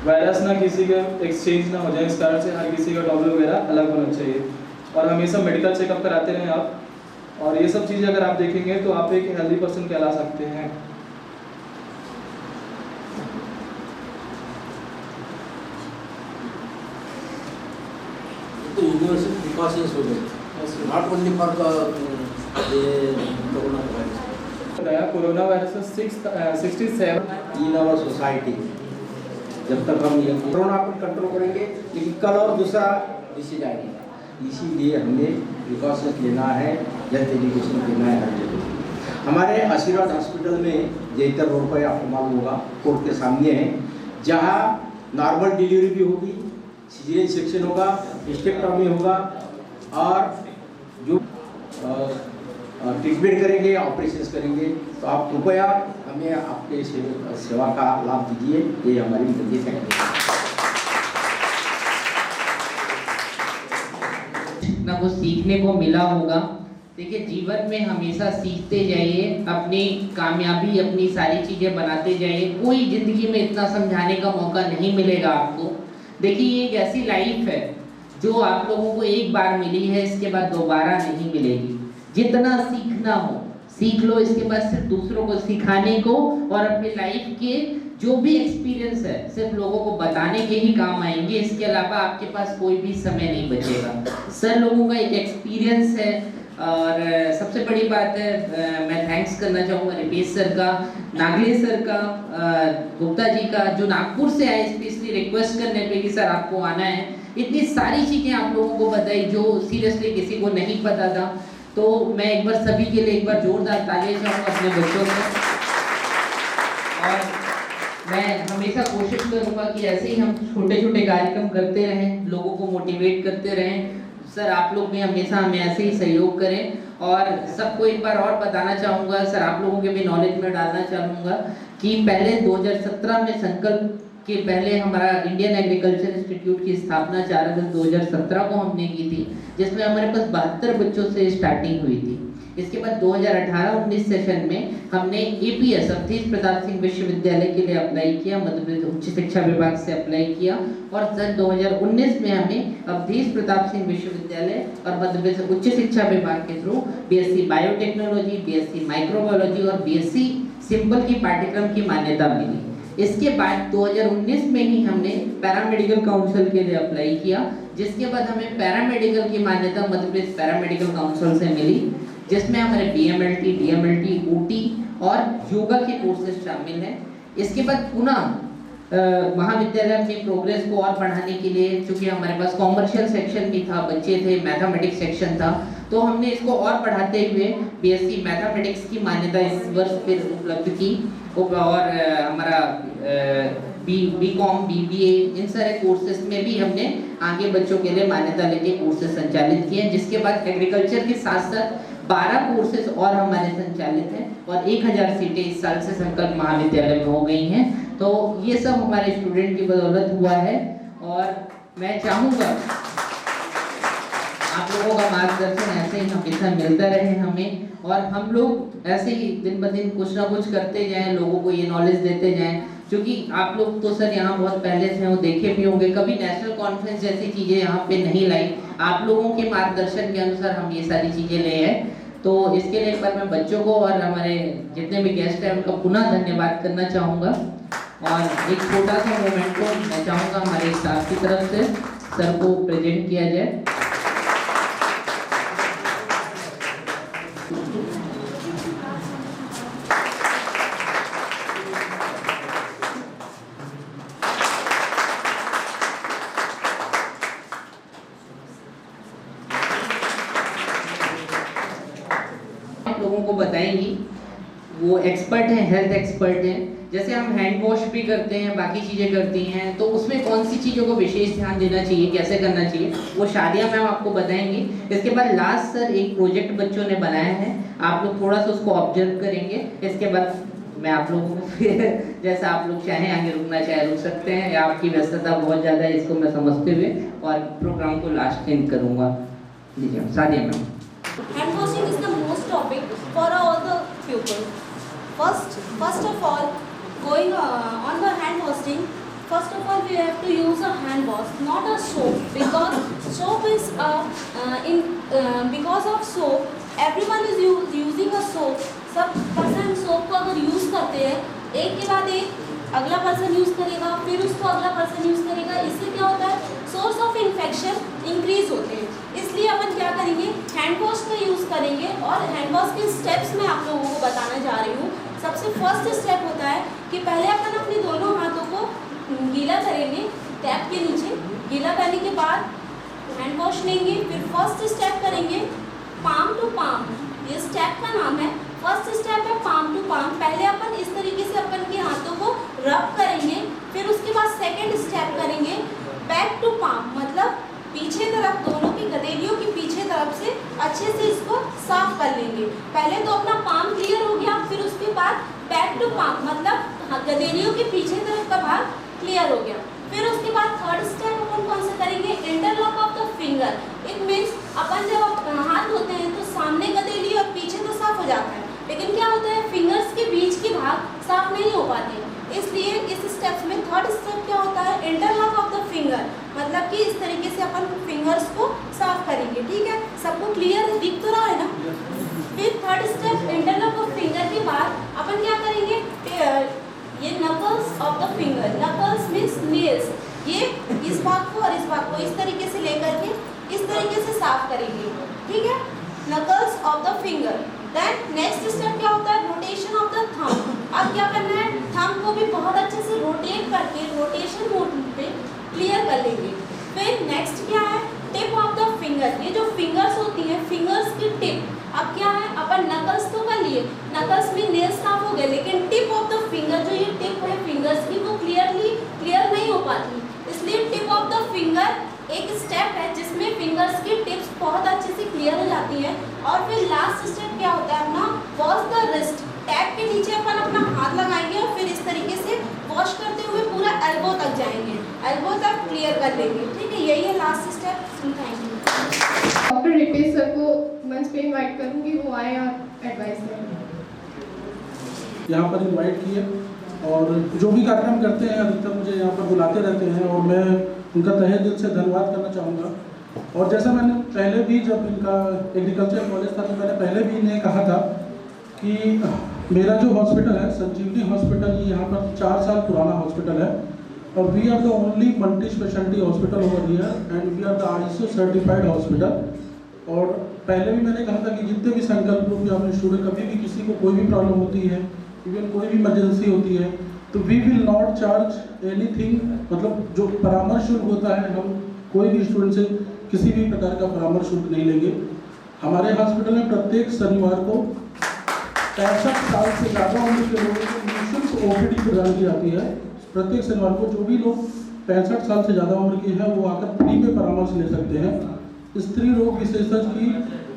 वायरस ना किसी के एक्सचेंज ना हो जाए, इस कारण से हर किसी का टॉपिक वगैरह अलग होना चाहिए। और हमेशा मेडिकल चेकअप कराते रहें आप। और ये सब चीज़ें अगर आप देखेंगे तो आप एक हेल्दी पर्सन कहला सकते हैं। तो यूनिवर्सल प्रिकॉशंस हो गए, not only for the corona virus. बताया corona virus 67 in our society. जब तक हम ये कोरोना पर कंट्रोल करेंगे, लेकिन कल और दूसरा डिसीज आएगी, इसीलिए हमें प्रिकॉशंस लेना है, हेल्थ एजुकेशन देना है हर जगह। हमारे आशीर्वाद हॉस्पिटल में जयतर रोड पर आपको मालूम होगा, कोर्ट के सामने है, जहाँ नॉर्मल डिलीवरी भी होगी, सीजरियन सेक्शन होगा, हिस्टेक्टॉमी होगा, और जो ट्रीटमेंट करेंगे, ऑपरेशंस करेंगे। तो आप कृपया हमें आपके सेवा का लाभ दीजिए, ये हमारी विनती है। ना कुछ सीखने को मिला होगा। देखिए, जीवन में हमेशा सीखते जाइए, अपनी कामयाबी, अपनी सारी चीज़ें बनाते जाइए। कोई ज़िंदगी में इतना समझाने का मौका नहीं मिलेगा आपको। देखिए, ये एक ऐसी लाइफ है जो आप लोगों को एक बार मिली है, इसके बाद दोबारा नहीं मिलेगी। जितना सीखना हो सीख लो, इसके बाद सिर्फ दूसरों को सिखाने को और अपनी लाइफ के जो भी एक्सपीरियंस है सिर्फ लोगों को बताने के ही काम आएंगे। इसके अलावा आपके पास कोई भी समय नहीं बचेगा। सर लोगों का एक एक्सपीरियंस है। और सबसे बड़ी बात है, मैं थैंक्स करना चाहूँगा रिपेश सर का, नागले सर का, गुप्ता जी का, जो नागपुर से आए स्पेशली रिक्वेस्ट करने पे कि सर आपको आना है। इतनी सारी चीज़ें आप लोगों को बताई जो सीरियसली किसी को नहीं पता था। तो मैं एक बार सभी के लिए एक बार जोरदार तालियां चाहूँगा अपने बच्चों को। और मैं हमेशा कोशिश करूँगा कि ऐसे ही हम छोटे छोटे कार्यक्रम करते रहें, लोगों को मोटिवेट करते रहें। सर आप लोग भी हमेशा हमें ऐसे ही सहयोग करें। और सबको एक बार और बताना चाहूँगा, सर आप लोगों के भी नॉलेज में डालना चाहूँगा कि पहले 2017 में संकल्प के पहले हमारा इंडियन एग्रीकल्चर इंस्टीट्यूट की स्थापना 4 अगस्त 2017 को हमने की थी, जिसमें हमारे पास 72 बच्चों से स्टार्टिंग हुई थी। इसके बाद 2018-19 सेशन में हमने APS अवधेश प्रताप सिंह विश्वविद्यालय के लिए अप्लाई किया, मध्य प्रदेश उच्च शिक्षा विभाग से अप्लाई किया। और सन 2019 में हमें अवधेश प्रताप सिंह विश्वविद्यालय और मध्य प्रदेश उच्च शिक्षा विभाग के through BSc biotechnology, BSc microbiology और BSc सिंपल की पाठ्यक्रम की मान्यता मिली। इसके बाद 2019 में ही हमने पैरामेडिकल काउंसिल के लिए अप्लाई किया, जिसके बाद हमें पैरामेडिकल की मान्यता मध्य प्रदेश पैरामेडिकल काउंसिल से मिली, जिसमें हमारे BMLT, DMLT, OT और योगा के कोर्सेज शामिल हैं। इसके बाद पुनः महाविद्यालय अपनी प्रोग्रेस को और बढ़ाने के लिए, चूंकि हमारे पास कॉमर्शियल सेक्शन भी था, बच्चे थे, मैथमेटिक्स सेक्शन था, तो हमने इसको और बढ़ाते हुए BSc मैथमेटिक्स की मान्यता इस वर्ष फिर उपलब्ध की। और हमारा BCom, BBA, इन सारे कोर्सेज में भी हमने आगे बच्चों के लिए मान्यता लेके कोर्सेज संचालित किए हैं। जिसके बाद एग्रीकल्चर के साथ साथ 12 कोर्सेज और हमारे संचालित हैं और 1000 सीटें इस साल से संकल्प महाविद्यालय में हो गई हैं। तो ये सब हमारे स्टूडेंट की बदौलत हुआ है। और मैं चाहूँगा आप लोगों का मार्गदर्शन ऐसे ही हमेशा मिलता रहे हमें, और हम लोग ऐसे ही दिन ब दिन कुछ ना कुछ करते जाएं, लोगों को ये नॉलेज देते जाएं। क्योंकि आप लोग तो सर यहाँ बहुत पहले से वो देखे भी होंगे, कभी नेशनल कॉन्फ्रेंस जैसी चीज़ें यहाँ पे नहीं लाई। आप लोगों के मार्गदर्शन के अनुसार हम ये सारी चीज़ें ले आए। तो इसके लिए एक बार मैं बच्चों को और हमारे जितने भी गेस्ट हैं उनका पुनः धन्यवाद करना चाहूँगा। और एक छोटा सा मोमेंट को मैं चाहूँगा हमारे स्टाफ की तरफ से सर को प्रेजेंट किया जाए। लोगों को बताएंगी, वो एक्सपर्ट हैं, हेल्थ एक्सपर्ट हैं। जैसे हम हैंड वॉश भी करते हैं, बाकी चीज़ें करती हैं, तो उसमें कौन सी चीज़ों को विशेष ध्यान देना चाहिए, कैसे करना चाहिए, वो शादिया मैम आपको बताएंगी। इसके बाद लास्ट सर एक प्रोजेक्ट बच्चों ने बनाया है, आप लोग थोड़ा सा उसको ऑब्जर्व करेंगे। इसके बाद मैं आप लोगों को फिर जैसा आप लोग चाहें आगे रुकना चाहे रुक सकते हैं, या आपकी व्यस्तता बहुत ज़्यादा है इसको मैं समझते हुए और प्रोग्राम को लास्ट एंड करूँगा। जी Shadiya ma'am. Hand washing is the most topic for all the pupils. First of all, going on the hand washing, first of all we have to use a hand wash, not a soap, because soap is because of soap everyone is using a soap. सब person soap को अगर use करते हैं, एक के बाद एक अगला पर्सन यूज़ करेगा, फिर उसको अगला पर्सन यूज़ करेगा, इससे क्या होता है, सोर्स ऑफ इन्फेक्शन इंक्रीज होते हैं। इसलिए अपन क्या करेंगे, हैंड वॉश का यूज़ करेंगे। और हैंड वॉश के स्टेप्स मैं आप लोगों को बताने जा रही हूँ। सबसे फर्स्ट स्टेप होता है कि पहले अपन अपने दोनों हाथों को गीला करेंगे, टैप के नीचे गीला करने के बाद हैंड वॉश लेंगे। फिर फर्स्ट स्टेप करेंगे पाम टू पाम, ये स्टेप का नाम है। फर्स्ट स्टेप है पाम टू पाम। पहले अपन इस तरीके से अपन के हाथों को रब करेंगे, फिर उसके बाद सेकंड स्टेप करेंगे बैक टू पाम, मतलब पीछे तरफ, दोनों की गदेलियों की पीछे तरफ से अच्छे से इसको साफ कर लेंगे। पहले तो अपना पाम क्लियर हो गया, फिर उसके बाद बैक टू पाम, मतलब गदेलियों के पीछे तरफ का भाग क्लियर हो गया। फिर उसके बाद थर्ड स्टेप अपन कौन सा करेंगे, interlock of the finger. It means अपन जब हाथ धोते हैं तो सामने गदेली और पीछे तो साफ हो जाता है, लेकिन क्या होता है, फिंगर्स के बीच के भाग साफ नहीं हो पाते। इसलिए इस स्टेप में थर्ड स्टेप क्या होता है, इंटरलॉक ऑफ द फिंगर, मतलब कि इस तरीके से अपन फिंगर्स को साफ करेंगे। ठीक है, सबको क्लियर दिख तो रहा है ना। फिर third step interlock of finger के बाद अपन क्या करेंगे, ये knuckles of the finger, knuckles means nails, ये इस भाग को और इस भाग को इस तरीके से लेकर के इस तरीके से साफ करेंगे। ठीक है, knuckles of the finger. Then next step क्या होता है, रोटेशन ऑफ द थंब। अब क्या करना है, थंब को भी बहुत अच्छे से रोटेट करके रोटेशन मोड पे क्लियर कर लेंगे। फिर नेक्स्ट क्या है, टिप ऑफ द फिंगर। ये जो फिंगर्स होती है, फिंगर्स की टिप। अब क्या है, अपन नकल्स तो कर लिए, नकल्स में नेल्स साफ हो गए, लेकिन टिप ऑफ द फिंगर, जो ये टिप है फिंगर्स की, वो क्लियर नहीं हो पाती। इसलिए टिप ऑफ द फिंगर एक स्टेप है जिसमें फिंगर्स की टिप्स बहुत अच्छे से क्लियर हो जाती है। और फिर लास्ट स्टेप क्या होता है अपना, वॉश द रिस्ट। टैप के नीचे अपन अपना हाथ लगाएंगे और फिर इस तरीके से वॉश करते हुए पूरा एल्बो तक जाएंगे, एल्बो तक क्लियर कर लेंगे। ठीक है, यही है last step. Thank you. Doctor Ritesh sir को मंच पे इनवाइट करूंगी, वो आए और एडवाइस करें। यहाँ पर इनवाइट किए, और जो भी कार्यक्रम करते हैं अधिकतर मुझे यहाँ पर बुलाते रहते हैं, और मैं उनका तहे दिल से धन्यवाद करना चाहूँगा। और जैसा मैंने पहले भी, जब इनका एग्रीकल्चर कॉलेज था, तो मैंने पहले भी इन्हें कहा था कि मेरा जो हॉस्पिटल है संजीवनी हॉस्पिटल, ये यहाँ पर 4 साल पुराना हॉस्पिटल है, और we are the only multi speciality hospital over here and we are the ISO certified hospital. और पहले भी मैंने कहा था कि जितने भी संकल्प ग्रुप या अपने स्टूडेंट, कभी भी किसी को कोई भी प्रॉब्लम होती है, इवन कोई भी इमरजेंसी होती है, तो we will not charge anything. मतलब जो परामर्श शुल्क होता है, हम कोई भी स्टूडेंट से किसी भी प्रकार का परामर्श शुल्क नहीं लेंगे। हमारे हॉस्पिटल में प्रत्येक शनिवार को 65 साल से ज़्यादा उम्र के लोगों को निःशुल्क OPD प्रदान की जाती है। प्रत्येक शनिवार को जो भी लोग 65 साल से ज़्यादा उम्र के हैं, वो आकर फ्री में परामर्श ले सकते हैं। स्त्री रोग विशेषज्ञ की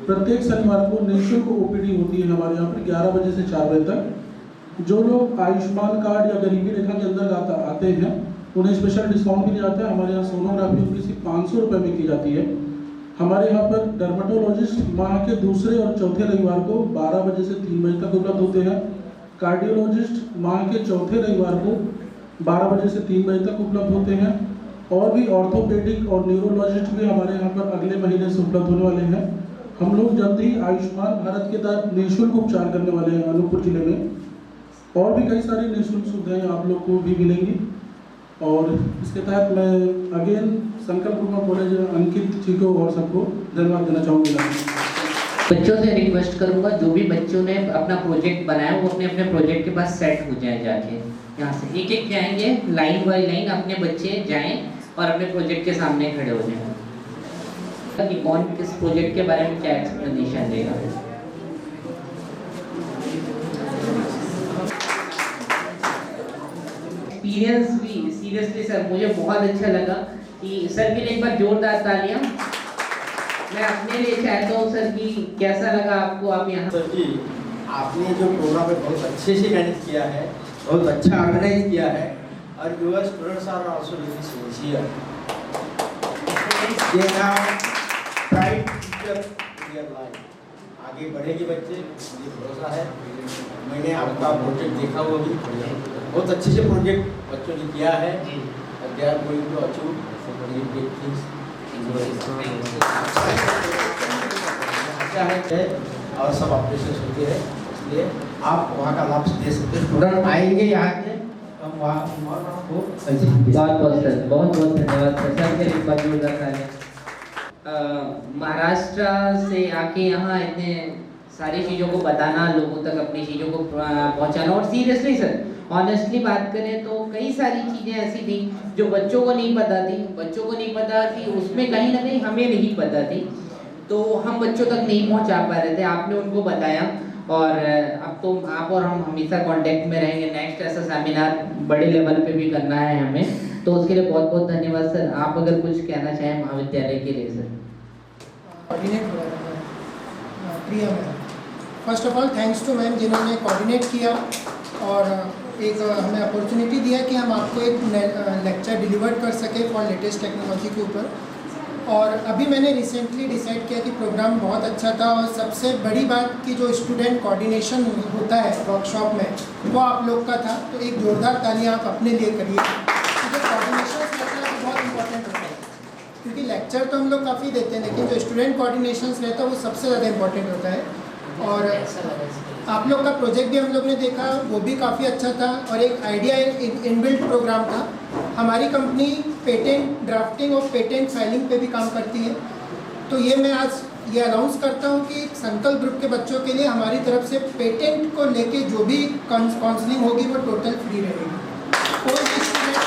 प्रत्येक शनिवार को निःशुल्क OPD होती है हमारे यहाँ पर 11 बजे से 4 बजे तक। जो लोग आयुष्मान कार्ड या गरीबी रेखा के अंदर आते हैं, उन्हें स्पेशल डिस्काउंट भी दिया जाता है। हमारे यहाँ सोनोग्राफी उनकी सिर्फ 500 रुपये में की जाती है। हमारे यहाँ पर डर्मेटोलॉजिस्ट माह के दूसरे और चौथे रविवार को 12 बजे से 3 बजे तक उपलब्ध होते हैं। कार्डियोलॉजिस्ट माह के चौथे रविवार को 12 बजे से 3 बजे तक उपलब्ध होते हैं। और भी ऑर्थोपेडिक और न्यूरोलॉजिस्ट भी हमारे यहाँ पर अगले महीने से उपलब्ध होने वाले हैं। हम लोग जल्द ही आयुष्मान भारत के तहत निःशुल्क उपचार करने वाले हैं अनूपपुर जिले में। और भी कई सारी निःशुल्क सुविधाएं आप लोग को भी मिलेंगी। और इसके तहत मैं अगेन संकल्प ग्रुप ऑफ कॉलेज अंकित जी को और सबको धन्यवाद देना चाहूँगा। बच्चों से रिक्वेस्ट करूंगा, जो भी बच्चों ने अपना प्रोजेक्ट बनाया वो अपने अपने प्रोजेक्ट के पास सेट हो जाए। जाके यहाँ से एक एक जाएंगे, लाइन बाय लाइन अपने बच्चे जाएं और अपने प्रोजेक्ट के सामने खड़े हो जाएं कि कौन किस प्रोजेक्ट के बारे में क्या एक्सप्लेनेशन देगा। एक्सपीरियंस भी सीरियसली सर मुझे बहुत अच्छा लगा कि सर के लिए एक बार जोरदार तालियां। मैं अपने लिए चाहता हूँ सर कि कैसा लगा आपको, आप यहाँ सर जी आपने जो प्रोग्राम है बहुत अच्छे से मैनेज किया है, बहुत अच्छा ऑर्गेनाइज किया है और your students are also very sincere. They have pride teacher in their life. आगे बढ़ेंगे बच्चे, मुझे भरोसा है। मैंने आपका प्रोजेक्ट देखा हुआ भी, बहुत अच्छे से प्रोजेक्ट बच्चों ने किया है। They are going to achieve very big things. अच्छा है और सब ऑपरेशन होते हैं, इसलिए आप वहाँ का लाभ दे सकते हैं। स्टूडेंट आएंगे यहाँ के, हम वहाँ को बहुत बहुत सर, बहुत बहुत धन्यवाद सर। सर के लिए एक बार जोरदार तालियां। महाराष्ट्र से आके यहाँ इतने सारी चीज़ों को बताना, लोगों तक अपनी चीज़ों को पहुँचाना, और सीरियसली सर ऑनेस्टली बात करें तो कई सारी चीज़ें ऐसी थी जो बच्चों को नहीं पता थी। बच्चों को नहीं पता थी, उसमें कहीं ना कहीं हमें नहीं पता थी, तो हम बच्चों तक नहीं पहुँचा पा रहे थे। आपने उनको बताया और अब तो आप और हम हमेशा कांटेक्ट में रहेंगे। नेक्स्ट ऐसा सेमिनार बड़े लेवल पे भी करना है हमें, तो उसके लिए बहुत बहुत धन्यवाद सर। आप अगर कुछ कहना चाहें महाविद्यालय के लिए सर। कोऑर्डिनेट हो रहा था Priya ma'am. First of all thanks to ma'am जिन्होंने कोऑर्डिनेट किया और एक हमें अपॉर्चुनिटी दिया कि हम आपको एक लेक्चर डिलीवर कर सके फॉर लेटेस्ट टेक्नोलॉजी के ऊपर। और अभी मैंने रिसेंटली डिसाइड किया कि प्रोग्राम बहुत अच्छा था और सबसे बड़ी बात कि जो स्टूडेंट कोऑर्डिनेशन होता है वर्कशॉप में वो आप लोग का था। तो एक जोरदार तालियां आप अपने लिए करिए, क्योंकि कोऑर्डिनेशन रहता है तो बहुत इंपॉर्टेंट होता है। क्योंकि लेक्चर तो हम लोग काफ़ी देते हैं, लेकिन जो स्टूडेंट कोऑर्डिनेशन रहता है वो सबसे ज़्यादा इंपॉर्टेंट होता है। और आप लोग का प्रोजेक्ट भी हम लोग ने देखा, वो भी काफ़ी अच्छा था और एक आइडिया इनबिल्ट प्रोग्राम था। हमारी कंपनी पेटेंट ड्राफ्टिंग और पेटेंट फाइलिंग पे भी काम करती है। तो ये मैं आज ये अनाउंस करता हूँ कि संकल्प ग्रुप के बच्चों के लिए हमारी तरफ से पेटेंट को लेके जो भी काउंसलिंग होगी वो टोटल फ्री रहेगी। कोई भी स्टूडेंट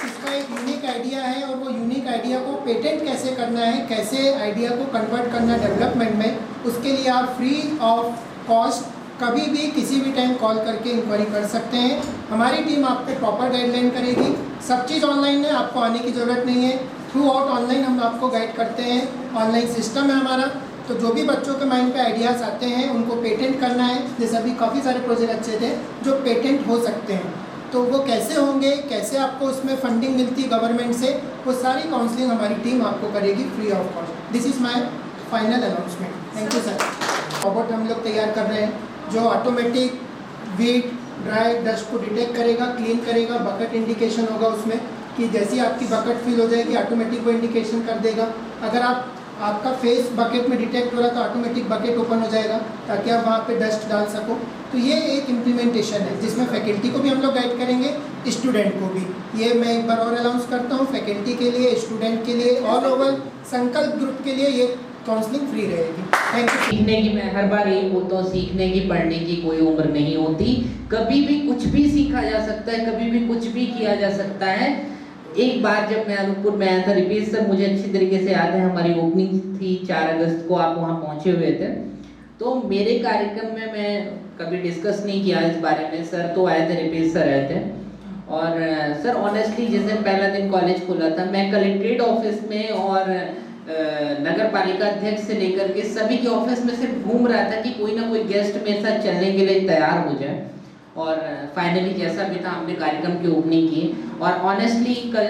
इसका एक यूनिक आइडिया है और वो यूनिक आइडिया को पेटेंट कैसे करना है, कैसे आइडिया को कन्वर्ट करना डेवलपमेंट में, उसके लिए आप फ्री ऑफ कॉस्ट कभी भी किसी भी टाइम कॉल करके इंक्वायरी कर सकते हैं। हमारी टीम आपको प्रॉपर गाइडलाइन करेगी। सब चीज़ ऑनलाइन है, आपको आने की ज़रूरत नहीं है। थ्रू आउट ऑनलाइन हम आपको गाइड करते हैं। ऑनलाइन सिस्टम है हमारा। तो जो भी बच्चों के माइंड पे आइडियाज़ आते हैं उनको पेटेंट करना है, जैसे अभी काफ़ी सारे प्रोजेक्ट अच्छे थे जो पेटेंट हो सकते हैं, तो वो कैसे होंगे, कैसे आपको उसमें फंडिंग मिलती है गवर्नमेंट से, वो सारी काउंसलिंग हमारी टीम आपको करेगी free of cost. This is my final announcement. Thank you sir. Robot हम लोग तैयार कर रहे हैं जो ऑटोमेटिक वीट ड्राई डस्ट को डिटेक्ट करेगा, क्लीन करेगा। बकेट इंडिकेशन होगा उसमें कि जैसी आपकी बकेट फिल हो जाएगी ऑटोमेटिक वो इंडिकेशन कर देगा। अगर आपका फेस बकेट में डिटेक्ट हो रहा तो ऑटोमेटिक बकेट ओपन हो जाएगा ताकि आप वहाँ पे डस्ट डाल सको। तो ये एक इम्प्लीमेंटेशन है जिसमें फैकल्टी को भी हम लोग गाइड करेंगे, स्टूडेंट को भी। ये मैं एक बार और अनाउंस करता हूँ, फैकल्टी के लिए, स्टूडेंट के लिए, ऑल ओवर संकल्प ग्रुप के लिए ये काउंसलिंग फ्री रहेगी। Thank you. सीखने की, मैं हर बार यही बोलता हूँ, सीखने की, पढ़ने की कोई उम्र नहीं होती। कभी भी कुछ भी सीखा जा सकता है, कभी भी कुछ भी किया जा सकता है। एक बार जब मैं अनूपपुर में आया था, रिपेश सर मुझे अच्छी तरीके से याद है, हमारी ओपनिंग थी 4 अगस्त को, आप वहाँ पहुँचे हुए थे। तो मेरे कार्यक्रम में मैं कभी डिस्कस नहीं किया इस बारे में। सर तो आए थे, रिपेश सर आए थे। और सर ऑनेस्टली जिस दिन पहला दिन कॉलेज खुला था, मैं कलेक्ट्रेट ऑफिस में और नगर पालिका अध्यक्ष से लेकर के सभी के ऑफिस में सिर्फ घूम रहा था कि कोई ना कोई गेस्ट मेरे साथ चलने के लिए तैयार हो जाए। और फाइनली जैसा भी था हमने कार्यक्रम की ओपनिंग की। और ऑनेस्टली कल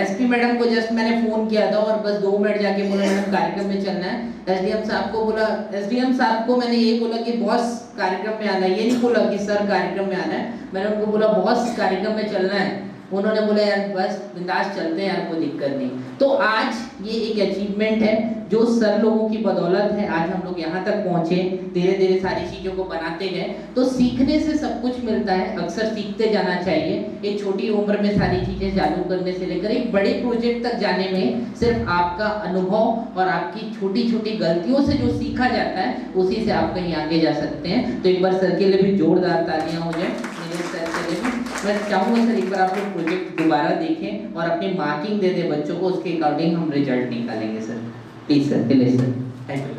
एसपी मैडम को जस्ट मैंने फ़ोन किया था और बस 2 मिनट जाके बोला मैडम कार्यक्रम में चलना है। एसडीएम साहब को बोला, एसडीएम साहब को मैंने ये बोला कि बॉस कार्यक्रम में आना है, ये नहीं बोला कि सर कार्यक्रम में आना है, मैंने उनको बोला बॉस कार्यक्रम में चलना है। उन्होंने बोला यार बस बिंदास चलते हैं यार, कोई दिक्कत नहीं। तो आज ये एक अचीवमेंट है जो सर लोगों की बदौलत है, आज हम लोग यहाँ तक पहुँचे, धीरे धीरे सारी चीज़ों को बनाते गए। तो सीखने से सब कुछ मिलता है, अक्सर सीखते जाना चाहिए। एक छोटी उम्र में सारी चीज़ें चालू करने से लेकर एक बड़े प्रोजेक्ट तक जाने में सिर्फ आपका अनुभव और आपकी छोटी छोटी गलतियों से जो सीखा जाता है उसी से आप कहीं आगे जा सकते हैं। तो एक बार सर के लिए भी जोरदार तालियां हो जाए। सर के लिए मैं चाहूँगा सर एक बार आप लोग प्रोजेक्ट दोबारा देखें और अपनी मार्किंग दे दें बच्चों को, उसके अकॉर्डिंग हम रिजल्ट निकालेंगे sir. Please sir, please sir, thank you.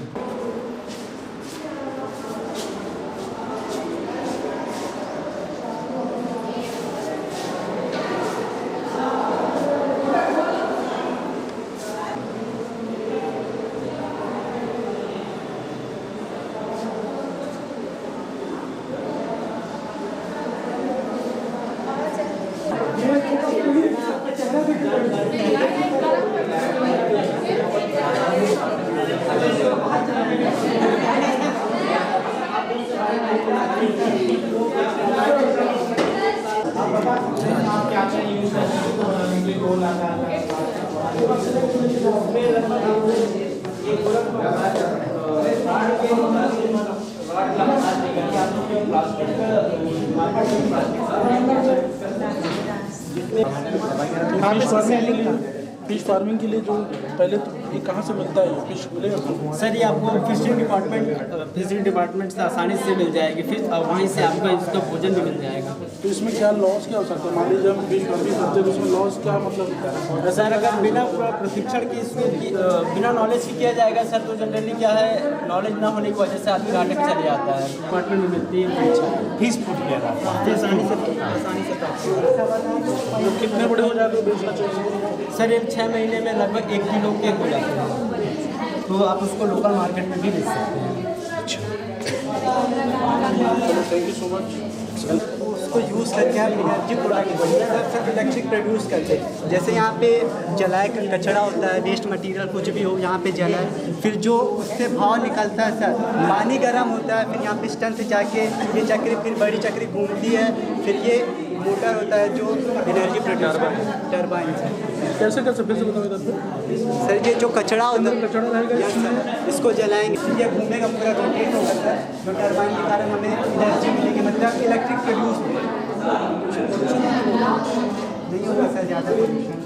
Fish farming के लिए जो पहले तो ये कहाँ से मिलता है, फिश मिलेगा सर? ये आपको फिशरी डिपार्टमेंट से आसानी से मिल जाएगी फिश, और वहीं से आपको इसका भोजन भी मिल जाएगा। तो इसमें क्या लॉस क्या हो सकता है? मान लीजिए हम फिश फार्मिंग करते हैं तो इसमें लॉस क्या मतलब? सर अगर बिना प्रशिक्षण की बिना नॉलेज की किया जाएगा सर, तो जनरली क्या है, नॉलेज ना होने की वजह से आदमी घाटे में चले जाता है। डिपार्टमेंट में मिलती है फीस फूट गया आसानी से तो कितने बड़े हो जाते हैं बेचना चाहिए? सर 6 महीने में लगभग 1 किलो के हो जाते हैं, तो आप उसको लोकल मार्केट में भी बेच सकते हैं। Thank you so much. उसको यूज़ करके आप एनर्जी प्रोडक्ट सब इलेक्ट्रिक प्रोड्यूस करते हैं। जैसे यहाँ पे जलाए कचरा होता है, वेस्ट मटेरियल कुछ भी हो, यहाँ पे जलाए, फिर जो उससे भाव निकलता है सर, पानी गर्म होता है, फिर यहाँ पिस्टन से जाके ये चक्री, फिर बड़ी चक्री घूमती है, फिर ये मोटर होता है जो एनर्जी प्रोड्यूस टरबाइन से। कैसे फिर से बताओ इधर सर ये जो कचरा होता है, कचरा रहेगा, इसको जलाएंगे, ये घूमेगा पूरा रोटेट होगा सर, जो टरबाइन के कारण हमें एनर्जी मिलेगी, मतलब इलेक्ट्रिक प्रोड्यूस नहीं होगा सर ज़्यादा पोल्यूशन।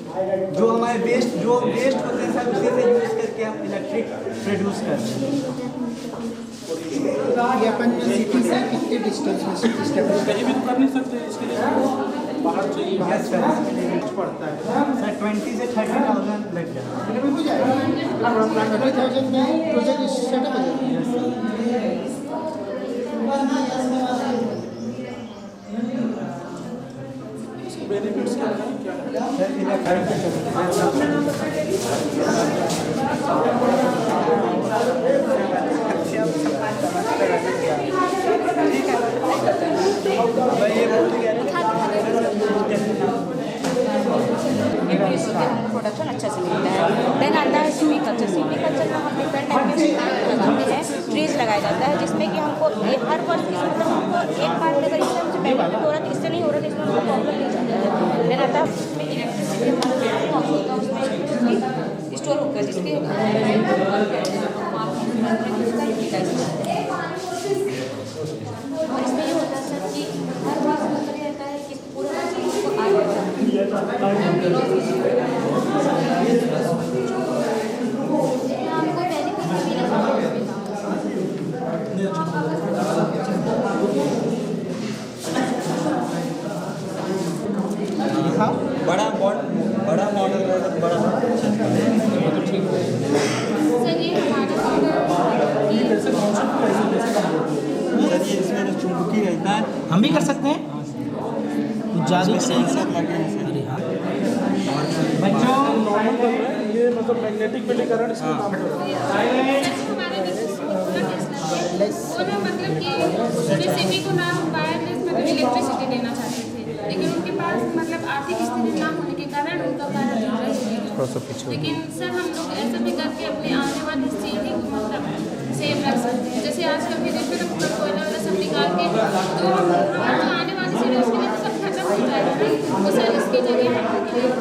जो हमारे वेस्ट होते हैं सर, उसी से यूज़ करके हम इलेक्ट्रिक प्रोड्यूस करते हैं। ये अपन सिटी से कितने डिस्टेंस में कहीं भी तो कर नहीं सकते, इसके लिए बाहर चाहिए। यस सर, इसके लिए यूज पड़ता है सर, 20 से 30,000 लग जाएगा। हो जाएगा 30,000 में प्रोजेक्ट सेटअप हो जाएगा। बेनिफिट्स क्या प्रोडक्शन अच्छा से मिलता है। देन आता है सीवी कल्चर। सीवी कल्चर में हम डिफरेंट टाइप के लगाते हैं, ट्रीज लगाया जाता है, जिसमें कि हमको हर वर्ष मतलब हमको एक बार में अगर इससे मुझे बेनिफिट हो रहा है, इससे नहीं हो रहा है, इसमें हमको प्रॉब्लम नहीं जाता है। देन आता है उसमें इलेक्ट्रिसिटी होता है, उसमें स्टोर होकर जिसके और इसमें ये होता है सर कि हर बार रहता है कि पूरा को आ बड़ा मॉडल बड़ा सर, इसमें जो चुंबकी रहता है हम भी कर सकते हैं। जादू सेंसर लगे हैं। अरे हाँ, बच्चों ये मतलब मैग्नेटिक फील्ड करंट इसमें काम कर रहा है। वो ना मतलब कि उसमें सीवी को ना वायरलेस मतलब इलेक्ट्रिसिटी देना चाहते थे, लेकिन उनके पास मतलब आर्थिक स्थिति ना होने के कारण उनका कार्य अधूरा ही रह गया। लेकिन सर हम लोग ऐसा भी करके अपने आने वाली पीढ़ी को मतलब सेव रख सकते हैं। जैसे आजकल भी देखते हैं ना कोयला वाला सब निकाल के, तो हमारी जो आने वाली पीढ़ी उसके लिए तो सब खत्म हो जाएगा ना। तो सर इसकी जगह हम लोग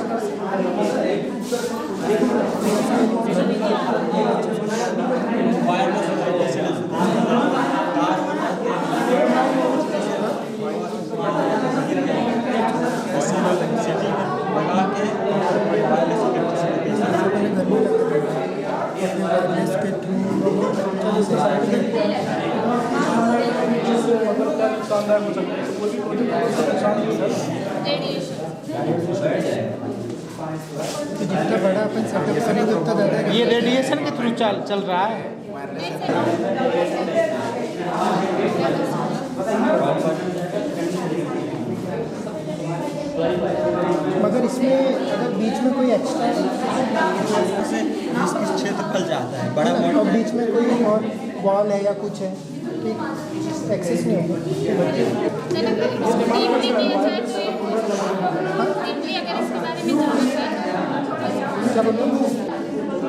जितना बड़ा अपन सेटअप करेंगे उतना ज़्यादा ये रेडिएशन के थ्रू चल रहा है। मगर इसमें अगर बीच में कोई एक्स्ट्रा क्षेत्रफल जाता है बड़ा और बीच में कोई और वॉल है या कुछ है, ठीक एक्सेस नहीं होगा। क्या बोलते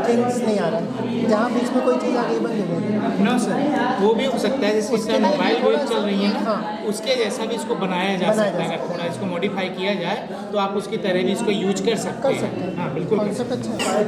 थिंग्स नहीं आ रहा है, जहाँ बीच में कोई चीज़ आ गई बंद हो गई। ना सर, वो भी हो सकता है जैसे इसका मोबाइल वेब चल रही है ना, उसके जैसा भी इसको बनाया जा सकता है। अगर थोड़ा इसको मॉडिफाई किया जाए तो आप उसकी तरह भी इसको यूज कर सकते हैं। हाँ बिल्कुल, कॉन्सेप्ट अच्छा है।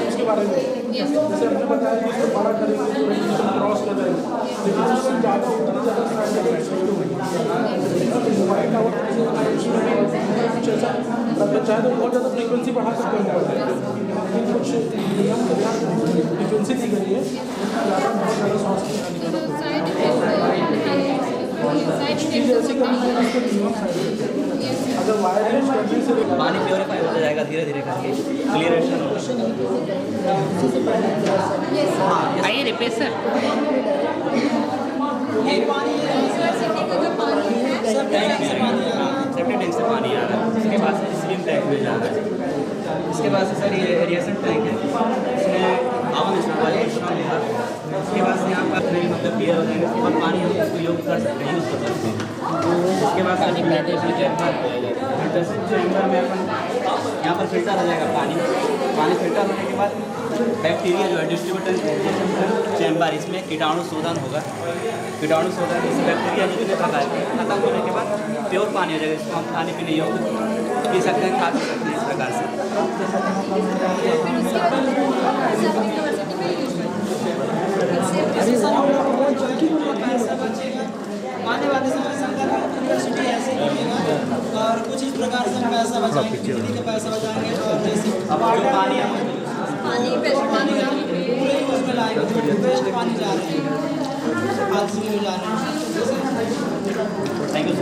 उसके बारे में जैसे हमने बताया कि इसको बड़ा करेंगे तो रेडिएशन क्रॉस कर जाएगा, लेकिन उससे ज़्यादा उतनी ज़्यादा मोबाइल टावर कुछ ऐसा अगर चाहे तो बहुत ज़्यादा फ्रीक्वेंसी बढ़ा सकते हैं, लेकिन कुछ नियम के ध्यान फ्रीक्वेंसी दी गई है, ज़्यादा बहुत ज़्यादा स्वास्थ्य के हानिकारक अगर वायरलेस करने से पानी प्योरीफाई होता जाएगा धीरे धीरे करके, क्लियरेशन आइए रिपेश सर। सेफ्टी टैंक से पानी आ रहा है, इसके बाद से स्लिम टैंक में जा रहा है, इसके बाद से सर ये एरिएशन टैंक है, इसमें हवा मिश्रण वाले इसके बाद से यहाँ पर मतलब क्लियर हो जाएगा, इसके बाद पानी हम इसको यूज कर सकते हैं, यूज़ कर सकते हैं। उसके बाद चैम्बर में अपन यहाँ पर फिल्टर हो जाएगा पानी फिल्टर होने के बाद बैक्टीरिया जो है डिस्ट्रीब्यूटर चैम्बर, इसमें कीटाणु शोधन होगा, कीटाणु शोधन इस बैक्टीरिया जितने प्रकार के खत्म होने के बाद प्योर पानी हो जाएगा, इसको हम खाने पीने योग्य पी सकते हैं, खा सकते हैं इस प्रकार से। आने वाले समय सरकार यूनिवर्सिटी ऐसे मिलेगा और कुछ इस प्रकार से हम पैसा बचाएंगे, बिजली के पैसा बचाएंगे और जैसे पानी पूरे यूज में लाएंगे, वेस्ट पानी जा रहे हैं आलसी में जा रहे हैं। थैंक यू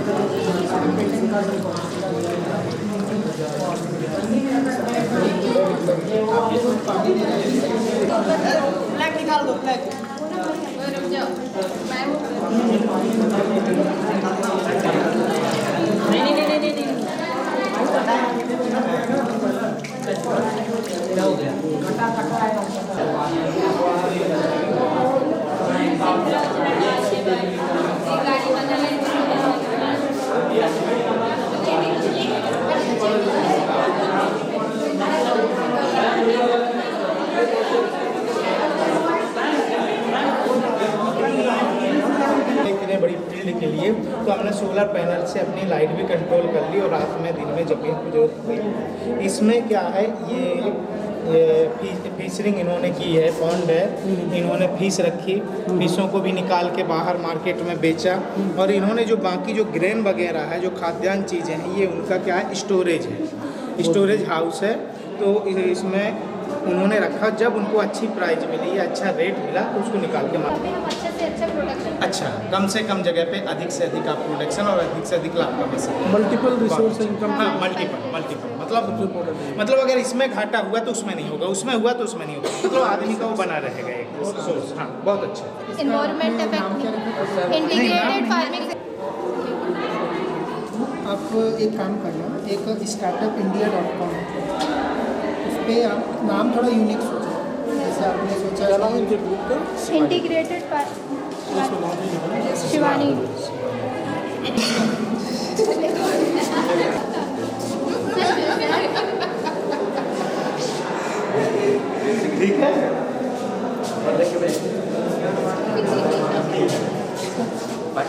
ब्लैक निकाल दो, ब्लैक क्या हो गया? बड़ी फील्ड के लिए तो हमने सोलर पैनल से अपनी लाइट भी कंट्रोल कर ली और रात में दिन में जब भी जरूरत पड़ी। इसमें क्या है, ये फिशरिंग इन्होंने की है, पॉन्ड है, इन्होंने फिश रखी, फिशों को भी निकाल के बाहर मार्केट में बेचा और इन्होंने जो बाकी जो ग्रेन वगैरह है, जो खाद्यान्न चीज़ें हैं, ये उनका क्या है, स्टोरेज है, स्टोरेज हाउस है। तो इसमें उन्होंने रखा, जब उनको अच्छी प्राइस मिली या अच्छा रेट मिला तो उसको निकाल के मार्केट से अच्छा प्रोडक्शन। अच्छा, कम से कम जगह पे अधिक से अधिक आप प्रोडक्शन और अधिक से अधिक लाभ कमा सकते हैं। Multiple resource income. हाँ, मल्टीपल मतलब अगर इसमें घाटा हुआ तो उसमें नहीं होगा, उसमें हुआ तो उसमें नहीं होगा, मतलब आदमी का वो बना रहेगा एक सोर्स। हाँ, बहुत अच्छा। Environment effect, integrated farming. आप एक काम करना, एक startupindia.com है, उस पर आप नाम थोड़ा यूनिक सोचो, जैसे आपने सोचा इंटीग्रेटेड शिवानी। ठीक है। Bye.